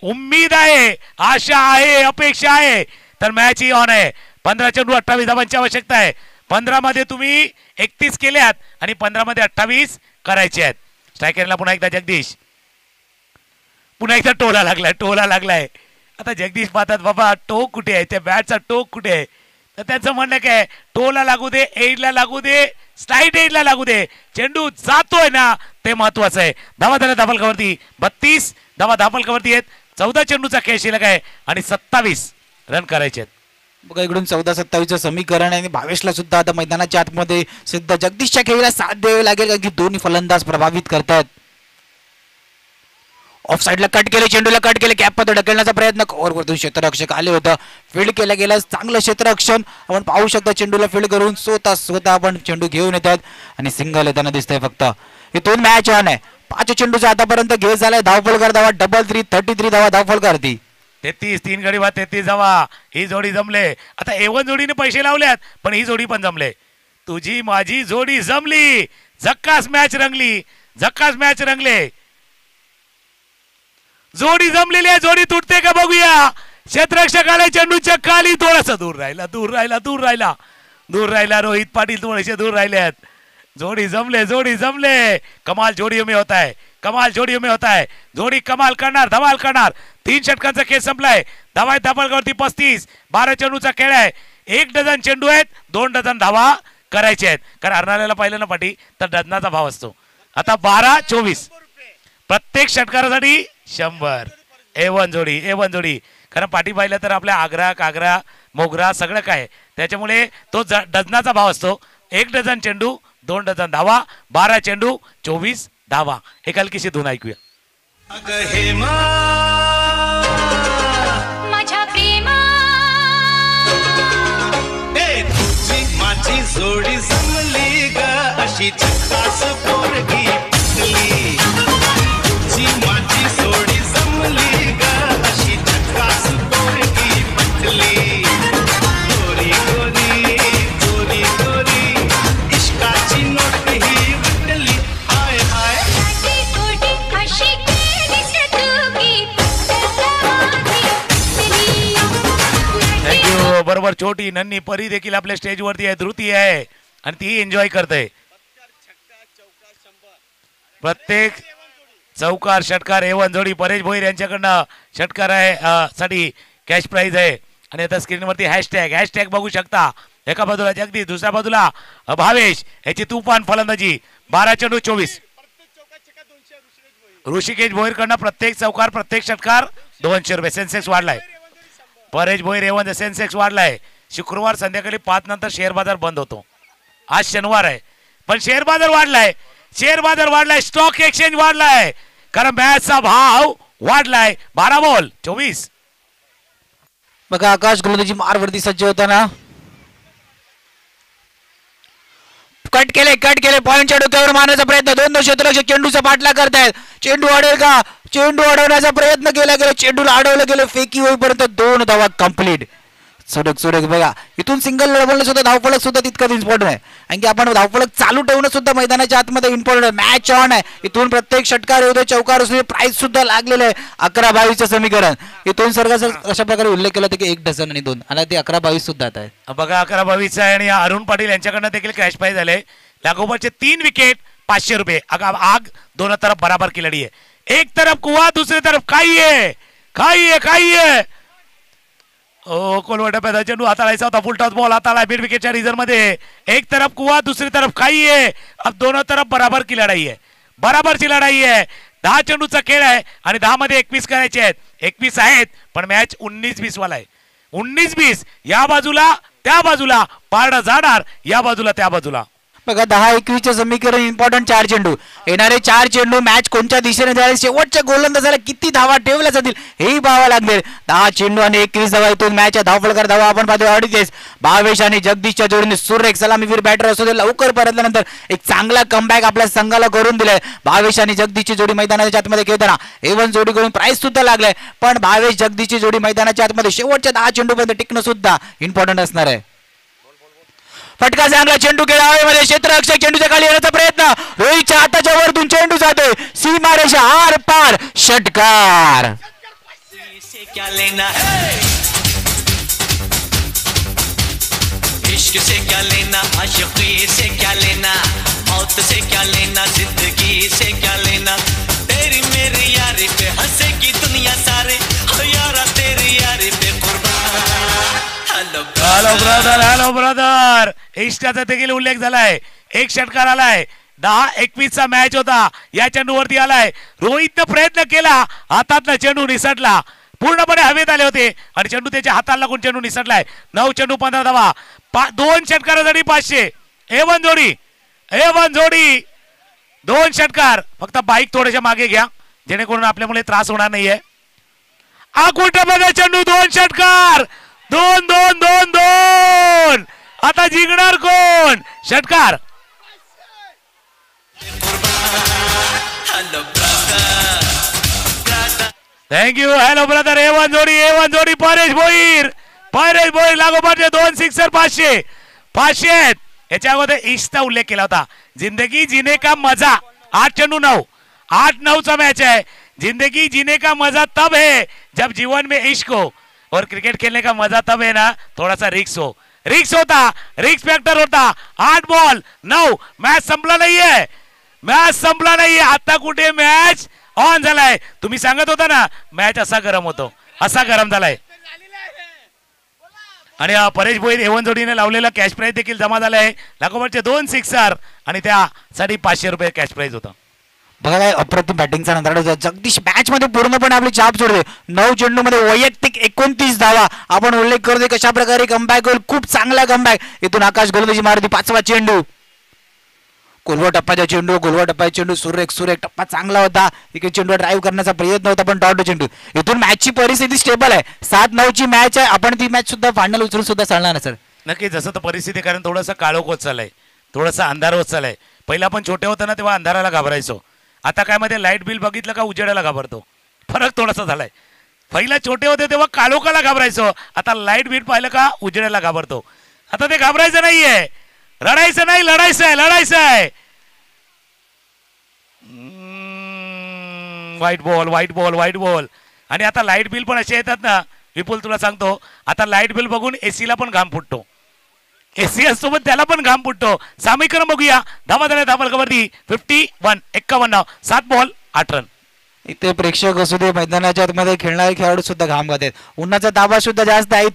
उम्मीद आहे, आशा आहे, अपेक्षा आहे, तर मॅच ही ऑन आहे. 15 चेंडू 28 धावांची आवश्यकता आहे. 15 मध्ये तुम्ही 31 केल्यात आणि 15 मध्ये 28 करायचे आहेत. स्ट्रायकरला पुन्हा एकदा जगदीश. पुन्हा एकदा टोला लागलाय. आता जगदीश पाहतात बाबा टोक कुठे आहे, त्या बॅटचा टोक कुठे आहे. तर त्यांचं म्हणणं काय, टोला लागू दे, एजला लागू दे, स्लाइड एजला लागू दे, चेंडू जातोय ना ते महत्वाचं आहे. धावा झाल्या धावफलकावरती 32 धावा धावफलकावरती आहेत. 14 चेंडूचा खेळ शिल्लक आहे आणि 27 रन करायचे आहेत. बघा इकडून 14-27चं समीकरण आहे. आणि भावेशला सुद्धा आता मैदानाच्या आतमध्ये सिद्ध जगदीशच्या खेळीला साथ द्यावी लागेल, कारण की दोन्ही फलंदाज प्रभावित करतात. ऑफ साईडला कट केले, चेंडूला कट केले, कॅप मध्ये ढकलण्याचा प्रयत्न, कव्हर करतो क्षेत्ररक्षक आले होतं, फील्ड केलं गेलं चांगलं क्षेत्ररक्षण. आपण पाहू शकता चेंडूला फील्ड करून स्वतः आपण चेंडू घेऊन येतात आणि सिंगल येताना दिसतंय. फक्त इथून मॅच ऑन आहे. 5 चेंडूचा आतापर्यंत घेस झालाय. धावफलकर धावा डबल 33 धावा धावफलकर ती 33 3 गडी बाद 33 धावा. ही जोडी जमले. आता A1 जोडीने पैसे लावल्यात पण ही जोडी पण जमले. तुझी माझी जोडी जमली. झक्कास मॅच रंगली. झक्कास मॅच रंगले. जोडी जमलेली आहे. जोडी तुटते का बघूया. क्षेत्ररक्षक आले चेंडूच्या खाली. थोडासा दूर राहिला. रोहित पाटील थोडेसे दूर राहिलेत. जोडी जमले. कमाल जोडियों में होता है. जोडी कमाल करणार, धमाल करणार. 3 षटकांचा खेळ संपलाय. धावा धावफलकावरती 35. 12 चेंडूचा खेळ आहे. 1 डझन चेंडू आहेत. 2 डझन धावा करायचे आहेत. कारण हरणाऱ्याला पाहिलं ना पाठी तर डझनाचा भाव असतो. आता 12-24 प्रत्येक षटकारासाठी 100. A1 जोडी. कारण पाठी पाहिलं तर आपल्या आग्रा काग्रा मोगरा सगळं काय त्याच्यामुळे तो डझनाचा भाव असतो. 1 डझन चेंडू 2 डझन धावा. 12 चेंडू 24 धावा. एक हलकीशी धून ऐकूया. माझ्या प्रेमा तुझी माझी जोडी जमली ग अशी झक्कास पोरगी पटली. तुझी माझी जोडी जमली ग अशी झक्कास पोरगी पटली. गोरी गोरी इश्काची नोट ही वाटली. हाय हाय ती गोडी अशी केलीस तू की थँक्यू. बरोबर छोटी नन्नी परी देखील आपल्या स्टेजवरती आहे. धृती आहे आणि ती एन्जॉय करते. प्रत्येक चौकार षटकार A1 जोडी परेश भोईर यांच्याकडनं षटकार आहे साठी कॅश प्राइज आहे. आणि आता स्क्रीनवरती हॅशटॅग बघू शकता. एका बाजूला जगदीश दुसऱ्या बाजूला भावेश याची तुफान फलंदाजी. 12 चेंडू 24. ऋषिकेश भोईरकडनं प्रत्येक चौकार प्रत्येक षटकार 200 रुपये. सेन्सेक्स वाढलाय. परेश भोईर A1 सेन्सेक्स वाढलाय. शुक्रवार संध्याकाळी 5 नंतर शेअर बाजार बंद होतो. आज शनिवार आहे पण शेअर बाजार वाढलाय. स्टॉक एक्सचेंज वाढलाय कारण मॅचचा भाव वाढलाय. 12 बॉल 24. बघा आकाश गोलंदाजी मारवरती सज्ज होताना कट केले पॉईंटच्या डोक्यावर मारण्याचा प्रयत्न. 2 क्षेत्ररक्षक चेंडूचा पाठलाग करतायत. चेंडू अडवेल का. चेंडू अडवण्याचा प्रयत्न केला गेला. चेंडूला अडवलं गेलं. फेकी होईपर्यंत 2 धावा कंप्लीट. सुरेख बघा इथून सिंगल लढवणं सुद्धा धावफलक सुद्धा तितकंच इम्पॉर्टंट आहे. कारण की आपण धावफलक चालू ठेवणं सुद्धा मैदानाच्या आतमध्ये इम्पॉर्टंट आहे. मॅच ऑन आहे. इथून प्रत्येक षटकार होते चौकार असू प्राइस सुद्धा लागलेलं आहे. 11-22 समीकरण. इथून सर्व अशा प्रकारे उल्लेख केला की 1 डझन आणि 2 आणि ते 11-22 सुद्धा आहे. बघा 11-22 आहे. आणि अरुण पाटील यांच्याकडनं देखील कॅश प्राइज झाले. लागोपाठचे 3 विकेट 500 रुपये. आग दोनों तरफ बराबर खिलाड़ी है. एक तरफ कुआ दूसरी तरफ खाइए. ओ कोलवटा पैदा चेंडू हाताळायचा होता. फुल टॉस बॉल हाताळा मिड विकेटच्या रिझर्व मध्ये. एक तरफ कुआ दूसरी तरफ खाइए. अब दोनों तरफ बराबरची लढाई आहे. 10 चेंडूचा खेळ आहे आणि 10 मध्ये 21 करायचे आहेत. 21 आहेत पण मॅच 19-20 वाला आहे. 19-20 या बाजूला त्या बाजूला पारडा जाणार. या बाजूला त्या बाजूला. बघा 10-21 समीकरण इम्पॉर्टंट. 4 चेंडू येणारे 4 चेंडू मॅच कोणत्या दिशेने जाईल. शेवटच्या गोलंदाजाला किती धावा ठेवल्या जातील हेही पाहावं लागेल. 10 चेंडू आणि 21 धावा इथून मॅच आहे. धावफलकर धावा आपण पाहतोय 38. भावेश आणि जगदीशच्या जोडीने सुरेख सलामीवीर बॅटर असू दे लवकर परतल्यानंतर एक चांगला कमबॅक आपल्या संघाला करून दिलाय. भावेश आणि जगदीशची जोडी मैदानाच्या आतमध्ये खेळताना A1 जोडी करून प्राइस सुद्धा लागलाय. पण भावेश जगदीशची जोडी मैदानाच्या आतमध्ये शेवटच्या 10 चेंडू पर्यंत टिकणं सुद्धा इम्पॉर्टंट असणार आहे. फटका चांगला चेंडू खेळ हवेमध्ये. क्षेत्ररक्षक चेंडूच्या खाली येण्याचा प्रयत्न. रोहितच्या हाताच्या वरतून चेंडू जातोय सीमारेषा आर पार. षटकार. क्या लेना है इश्क से क्या लेना. आशिकी से क्या लेना. मौत से क्या लेना. जिंदगी से क्या लेना. तेरी मेरी यारी पे हंसेगी दुनिया सारे. हो यारा तेरी यारी पे कुर्बान. Hello brother. इष्टाचा देखील उल्लेख झालाय. एक षटकार आलाय. 10-21 चा मॅच होता. या चेंडूवरती आलाय. रोहितनं प्रयत्न केला. हातातला चेंडू निसटला. पूर्णपणे हवेत आले होते आणि चेंडू त्याच्या हाताला लागून चेंडू निसटलाय. 9 चेंडू 15 धावा. 2 षटकारासाठी 500. A1 जोडी 2 षटकार. फक्त बाईक थोड्याशा मागे घ्या. जेणेकरून आपल्यामुळे त्रास होणार नाहीये. आकुटमध्ये चेंडू 2 षटकार 2-2-2-2. आता जिंकणार कोण? षटकार. थँक्यू. Hello brother. A1 जोडी परेश भोईर लागोपाठचे 2 सिक्सर 500 आहेत. याच्या अगोदर इश्कचा उल्लेख केला होता. जिंदगी जीने का मजा 8 चेंडू 9 8-9चा मॅच है. जिंदगी जीने का मजा तब है जब जीवन में इश्क हो और क्रिकेट खेलने का मजा तब है ना थोड़ा सा रिक्स हो. रिक्स फॅक्टर होता. 8 बॉल 9. मॅच संपला नाहीये. आता कुठे मॅच ऑन झालाय. तुम्ही सांगत होता ना मॅच असा गरम झालाय. आणि परेश भोईर A1 जोडीने लावलेला कॅश प्राइज देखील जमा झालाय. लागोपाठचे 2 सिक्सर आणि त्यासाठी 500 रुपये कॅश प्राइज होता. बघा काय अप्रतिम बॅटिंगचा नंतर जगदीश मॅच मध्ये पूर्णपणे आपली छाप सोडते. 9 चेंडू मध्ये वैयक्तिक 29 धावा. आपण उल्लेख करतोय कशा प्रकारे कमबॅक होईल. खूप चांगला कमबॅक. इथून आकाश गोलंदाजी मारती. 5वा चेंडू गोलवा टप्प्याचा चेंडू सुरेख टप्पा चांगला होता. इकडे चेंडू ड्राईव्ह करण्याचा प्रयत्न होता पण डॉट चेंडू. इथून मॅचची परिस्थिती स्टेबल आहे. 7-9ची मॅच आहे. आपण ती मॅच सुद्धा फायनल उचलून सुद्धा चालणार सर. नक्की. जसं तर परिस्थिती कारण थोडंसं काळोख होत चाललंय. थोडासा अंधार होत चाललाय. पहिला आपण छोटे होतो ना तेव्हा अंधाराला घाबरायचो. आता काय मध्ये लाईट बिल बघितलं का उजेडाला घाबरतो. फरक थोडासा झालाय. पहिला छोटे होते तेव्हा काळोखाला घाबरायचो. आता लाईट बिल पाहिलं का उजेडाला घाबरतो. आता ते घाबरायचं नाहीये. लढायचं आहे. White ball. आणि आता लाईट बिल पण असे येतात ना विपुल तुला सांगतो. आता लाईट बिल बघून एसीला पण घाम फुटतो. एसी सोबत त्याला पण घाम फुटतो. समीकरण बघूया. धावा झाल्या धावलकावरती 51 7 बॉल 8 रन. इथे प्रेक्षक असू दे मैदानाच्या आतमध्ये खेळणारे खेळाडू सुद्धा घाम घालतात. उन्हाचा ताबा सुद्धा जास्त आहे.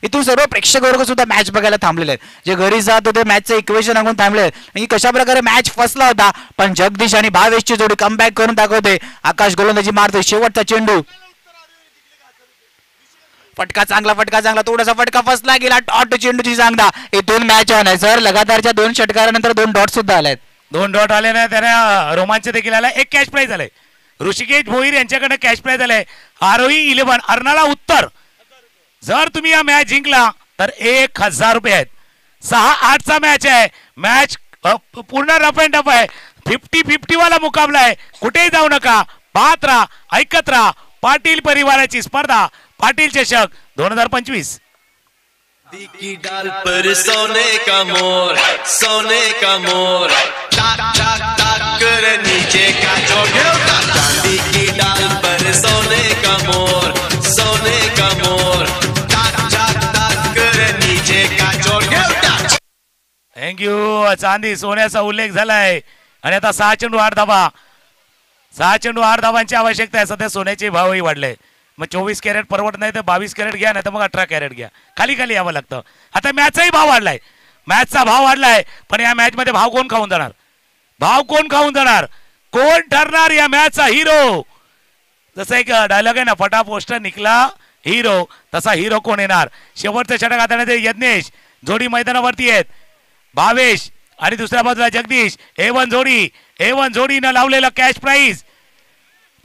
इथून सर्व प्रेक्षक वर्ग सुद्धा मॅच बघायला थांबलेले आहेत. जे घरी जात होते मॅचचं इक्वेशन सांगून थांबले आहेत. आणि कशा प्रकारे मॅच फसला होता पण जगदीश आणि भावेशची जोडी कमबॅक करून दाखवते. आकाश गोलंदाजी मारतोय. शेवटचा चेंडू फटका चांगला थोडासा फटका फसला गेला. डॉट चेंडूची सांगता. इथून मॅच ऑन आहे सर. लगातारच्या 2 षटकारानंतर 2 डॉट सुद्धा आले. 2 डॉट आले ना त्याने रोमांच देखील आलाय. 1 कॅश प्राइज आलाय. ऋषिकेश भोईर यांच्याकडे कॅश प्राइज आलाय. आरोही 11 अर्नाळा उत्तर. जर तुम्ही हा मॅच जिंकला तर 1000 रुपये आहेत. 6-8चा मॅच आहे. मॅच पूर्ण रफ अँड टफ आहे. 50-50 वाला मुकाबला आहे. कुठेही जाऊ नका. पाहत राहा ऐकत राहा. पाटील परिवाराची स्पर्धा पाटील चषक 2025. की डाल पर सोने का मोर टाक टाक टाक कर नीचे का जोड़. चांदी की डाल पर सोने का मोर टाक टाक टाक कर नीचे का जोड़. थँक्यू. चांदी सोन्याचा उल्लेख झालाय. आणि आता 6 चेंडू 8 धावा. 6 चेंडू 8 धावांची आवश्यकता आहे. सध्या सोन्याचे भावही वाढले. मग 24 कॅरेट परवडत नाही तर 22 कॅरेट घ्या नाही तर मग 18 कॅरेट घ्या. खाली यावं लागतं. आता मॅचचाही भाव वाढलाय. मॅचचा भाव वाढलाय पण या मॅच मध्ये भाव कोण खाऊन जाणार. कोण ठरणार या मॅचचा हिरो. जसं एक डायलॉग आहे ना फटा पोस्टर निकला हिरो. तसा हिरो कोण येणार. शेवटचं षटक हाताळण्याचे यज्ञेश जोडी मैदानावरती आहेत. भावेश आणि दुसऱ्या बाजूला जगदीश. A1 जोडीनं लावलेलं कॅश प्राइज.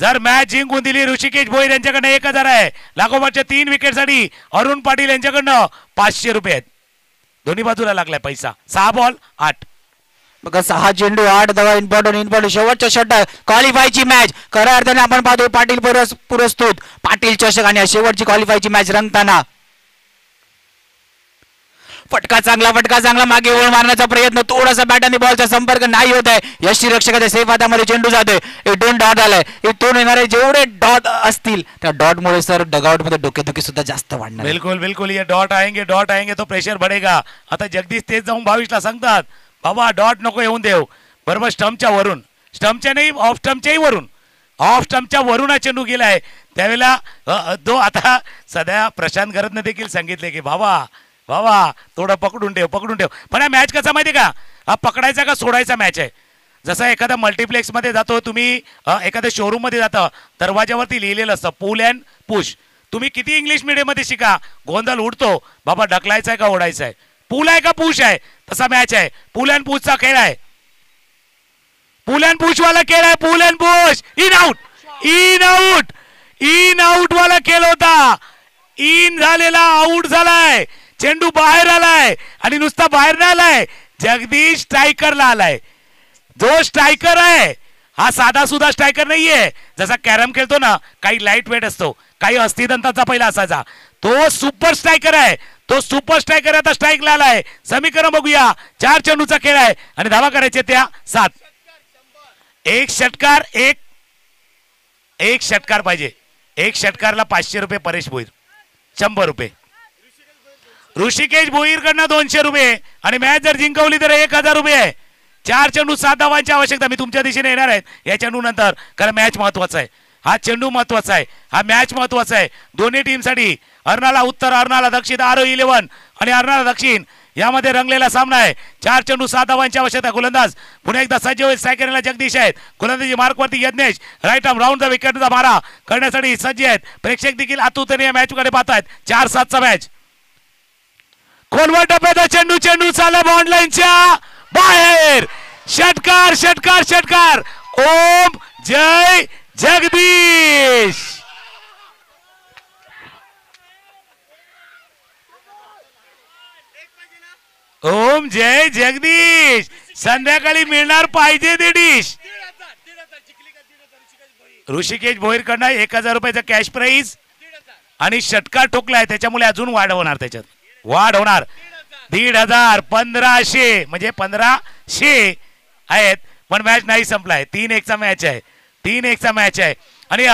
जर मॅच जिंकून दिली ऋषिकेश भोईर यांच्याकडनं 1000 आहे. लागोपाठच्या 3 विकेटसाठी अरुण पाटील यांच्याकडनं 500 रुपये आहेत. दोन्ही बाजूला लागलाय पैसा. 6 बॉल 8. बघा 6 चेंडू 8 धावा. इम्पॉर्टंट शेवटच्या षटक क्वालिफायची मॅच. खऱ्या अर्थाने आपण पाहतोय पाटील पुरस्कृत पाटील चषक आणि शेवटची क्वालिफायची मॅच रंगताना. फटका चांगला मागे ओळ मारण्याचा प्रयत्न. थोडासा बॅट आणि बॉलचा संपर्क नाही होत आहे. यष्टी रक्षकाच्या सेफ हातामध्ये चेंडू जातोय. इथून डॉट आलाय. इथून येणारे जेवढे डॉट असतील त्या डॉट मुळे सर डगआउट मध्ये डोकेदुखी सुद्धा जास्त वाढणार. बिलकुल ये डॉट आएंगे तो प्रेशर बढ़ेगा. आता जगदीश तेच जाऊन भाविशला सांगतात बाबा डॉट नको येऊन देव. बरोबर स्टंपच्या वरून. स्टंपच्या नाही ऑफ स्टंपच्या वरून हा चेंडू गेलाय. त्यावेळेला आता सध्या प्रशांत गरजने देखील सांगितले की बाबा थोडं पकडून ठेव. पण हा मॅच कसा माहिती का. हा पकडायचा का सोडायचा मॅच आहे. जसं एखादा मल्टिप्लेक्स मध्ये जातो तुम्ही एखाद्या शोरूम मध्ये जाता दरवाजावरती लिहिलेलं असतं पुल अँड पुश. तुम्ही किती इंग्लिश मीडियम मध्ये शिका गोंधळ उडतो. बाबा ढकलायचा आहे का ओढायचा आहे. पूल आहे का पुश आहे. तसा मॅच आहे. पुल अँड पुशचा खेळ आहे. पुल अँड पुश वाला खेळ आहे. Pull and push. In out in out in out वाला खेळ होता. इन झालेला आउट झालाय. चेंडू बाहेर आलाय आणि नुसता बाहेर नाही आलाय, जगदीश स्ट्रायकरला आलाय. जो स्ट्रायकर आहे हा साधा सुद्धा स्ट्रायकर नाहीये. जसा कॅरम खेळतो ना, काही लाईट वेट असतो, काही अस्थिदंताचा पहिला असायचा. तो सुपर स्ट्रायकर आहे. तो सुपर स्ट्रायकर आता स्ट्राईकला आलाय. समीकरण बघूया. 4 चेंडूचा खेळ आहे आणि धावा करायचे त्या 7. एक षटकार एक षटकार पाहिजे. एक षटकारला 500 रुपये परेश भोईर, 100 रुपये ऋषिकेश भोईर कडनं 200 रुपये आणि मॅच जर जिंकवली तर 1000 रुपये आहे. 4 चेंडू 7 धावांची आवश्यकता. मी तुमच्या दिशेने येणार आहेत या चेंडू नंतर, कारण मॅच महत्वाचा आहे. हा चेंडू महत्वाचा आहे, हा मॅच महत्वाचा आहे दोन्ही टीमसाठी. अर्नाला उत्तर, अर्नाला दक्षिण, RO11 आणि अर्नाला दक्षिण यामध्ये रंगलेला सामना आहे. 4 चेंडू 7 धावांची आवश्यकता. गोलंदाज पुन्हा एकदा सज्ज होईल. स्ट्रायकरला जगदीश आहेत. गोलंदाजी मार्कवरती Yagnesh. Right arm round the विकेटचा मारा करण्यासाठी सज्ज आहेत. प्रेक्षक देखील आतुरतेने या मॅचकडे पाहतायत. 4-7चा मॅच. खोलवर टप्प्याचा चेंडू, चेंडू चालला बॉन्ड लाईनच्या बाहेर. षटकार षटकार षटकार. ओम जय जगदीश. ओम जय जगदीश. संध्याकाळी मिळणार पाहिजे ते डिश. ऋषिकेश भोईर कडनं 1000 रुपयाचा कॅश प्राइज आणि षटकार ठोकलाय, त्याच्यामुळे अजून वाढ होणार. त्याच्यात वाढ होणार. 1500 1500 म्हणजे 1500 आहेत. पण मॅच नाही संपलाय. 3-1चा मॅच आहे. 3-1चा मॅच आहे. आणि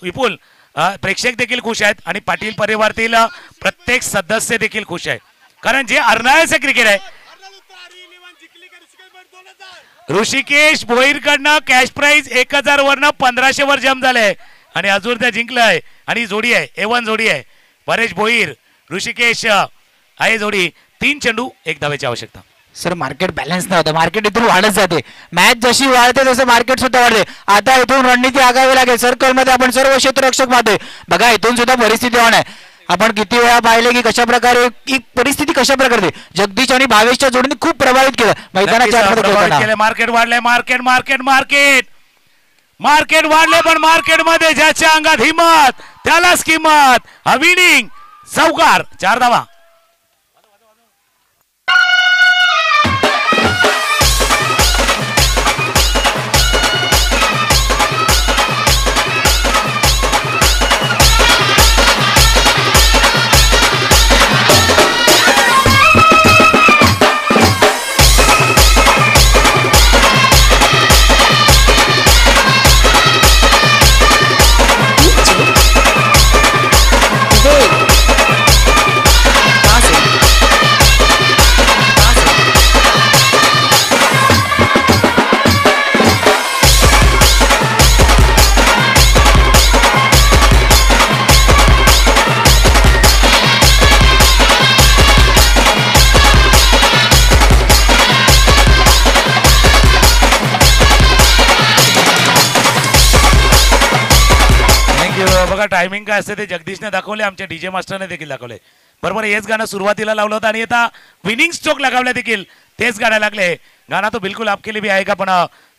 विपुल प्रेक्षक देखील खुश आहेत आणि पाटील परिवारातील प्रत्येक सदस्य देखील खुश आहे, कारण जे अर्नाळ्याचं क्रिकेट आहे. ऋषिकेश भोईर कडनं कॅश प्राइज 1000 वरनं 1500 वर जम झालंय आणि अजून त्या जिंकलंय. आणि जोडी आहे A1 जोडी आहे. परेश भोईर ऋषिकेश आहे जोडी. 3 चेंडू 1 धावेची आवश्यकता. सर मार्केट बॅलन्स नाही होतं. मार्केट इथून वाढत जाते. मॅच जशी वाढते तसं मार्केट सुद्धा वाढते. आता इथून रणनीती आगावी लागेल. सर्कलमध्ये आपण सर्व क्षेत्ररक्षक पाहतोय. बघा इथून सुद्धा परिस्थिती ऑन आहे. आपण किती वेळा पाहिले की कशा प्रकारे ही परिस्थिती कशा प्रकारे जगदीश आणि भावेशच्या जोडीने खूप प्रभावित केलं मैदानाच्या. मार्केट वाढलंय. मार्केट मार्केट मार्केट मार्केट वाढले, पण मार्केटमध्ये ज्याच्या अंगात हिंमत त्यालाच किंमत. हा विनिंग चौकार. 4 धावा. बघा टायमिंग काय असते ते जगदीशने दाखवले, आमच्या डीजे मास्टरने देखील दाखवले. बरोबर हेच गाणं सुरुवातीला लावलं होतं आणि आता विनिंग स्ट्रोक लगावल्या देखील तेच गाणं लागले. गाणं तो बिलकुल आपके लिए भी आएगा, पण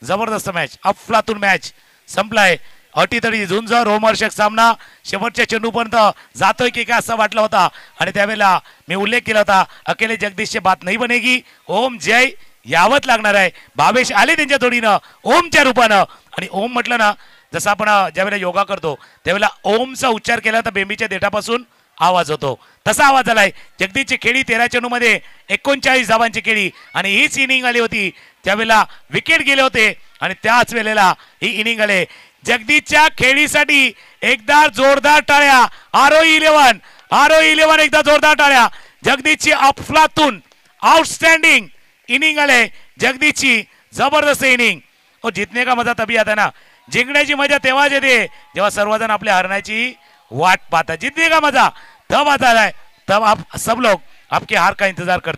जबरदस्त मॅच, अफलातून मॅच संपलाय. अटीतडी झुंज रोमहर्षक सामना शेवटच्या चेंडूपर्यंत जातोय की काय असं वाटलं होता. आणि त्यावेळेला मी उल्लेख केला होता, अकेले जगदीशची बात नाही बनेगी, ओम जय यावत लागणार आहे. भावेश आले त्यांच्या जोडीनं ओमच्या रूपानं. आणि ओम म्हटलं ना, जसं आपण ज्यावेळेला योगा करतो त्यावेळेला ओमचा उच्चार केला तर बेंबीच्या देठापासून आवाज होतो, तसा आवाज आलाय. जगदीशची खेळी 13 चेंडूमध्ये 39 धावांची खेळी आणि हीच इनिंग आली होती. त्यावेळेला विकेट गेले होते आणि त्याच वेळेला ही इनिंग आले. जगदीशच्या खेळीसाठी एकदा जोरदार टाळ्या. RO11 एकदा जोरदार टाळ्या. जगदीशची अफलातून आउटस्टँडिंग इनिंग आले. जगदीशची जबरदस्त इनिंग. और जीतने का मजा तभी आता ना, जिंकण्याची मजा तेव्हाच येते जेव्हा सर्वजण आपल्या हरण्याची वाट पाहतात. जीतने का मजा तब आता है, तब आप सब लोग आपके हार का इंतजार करते.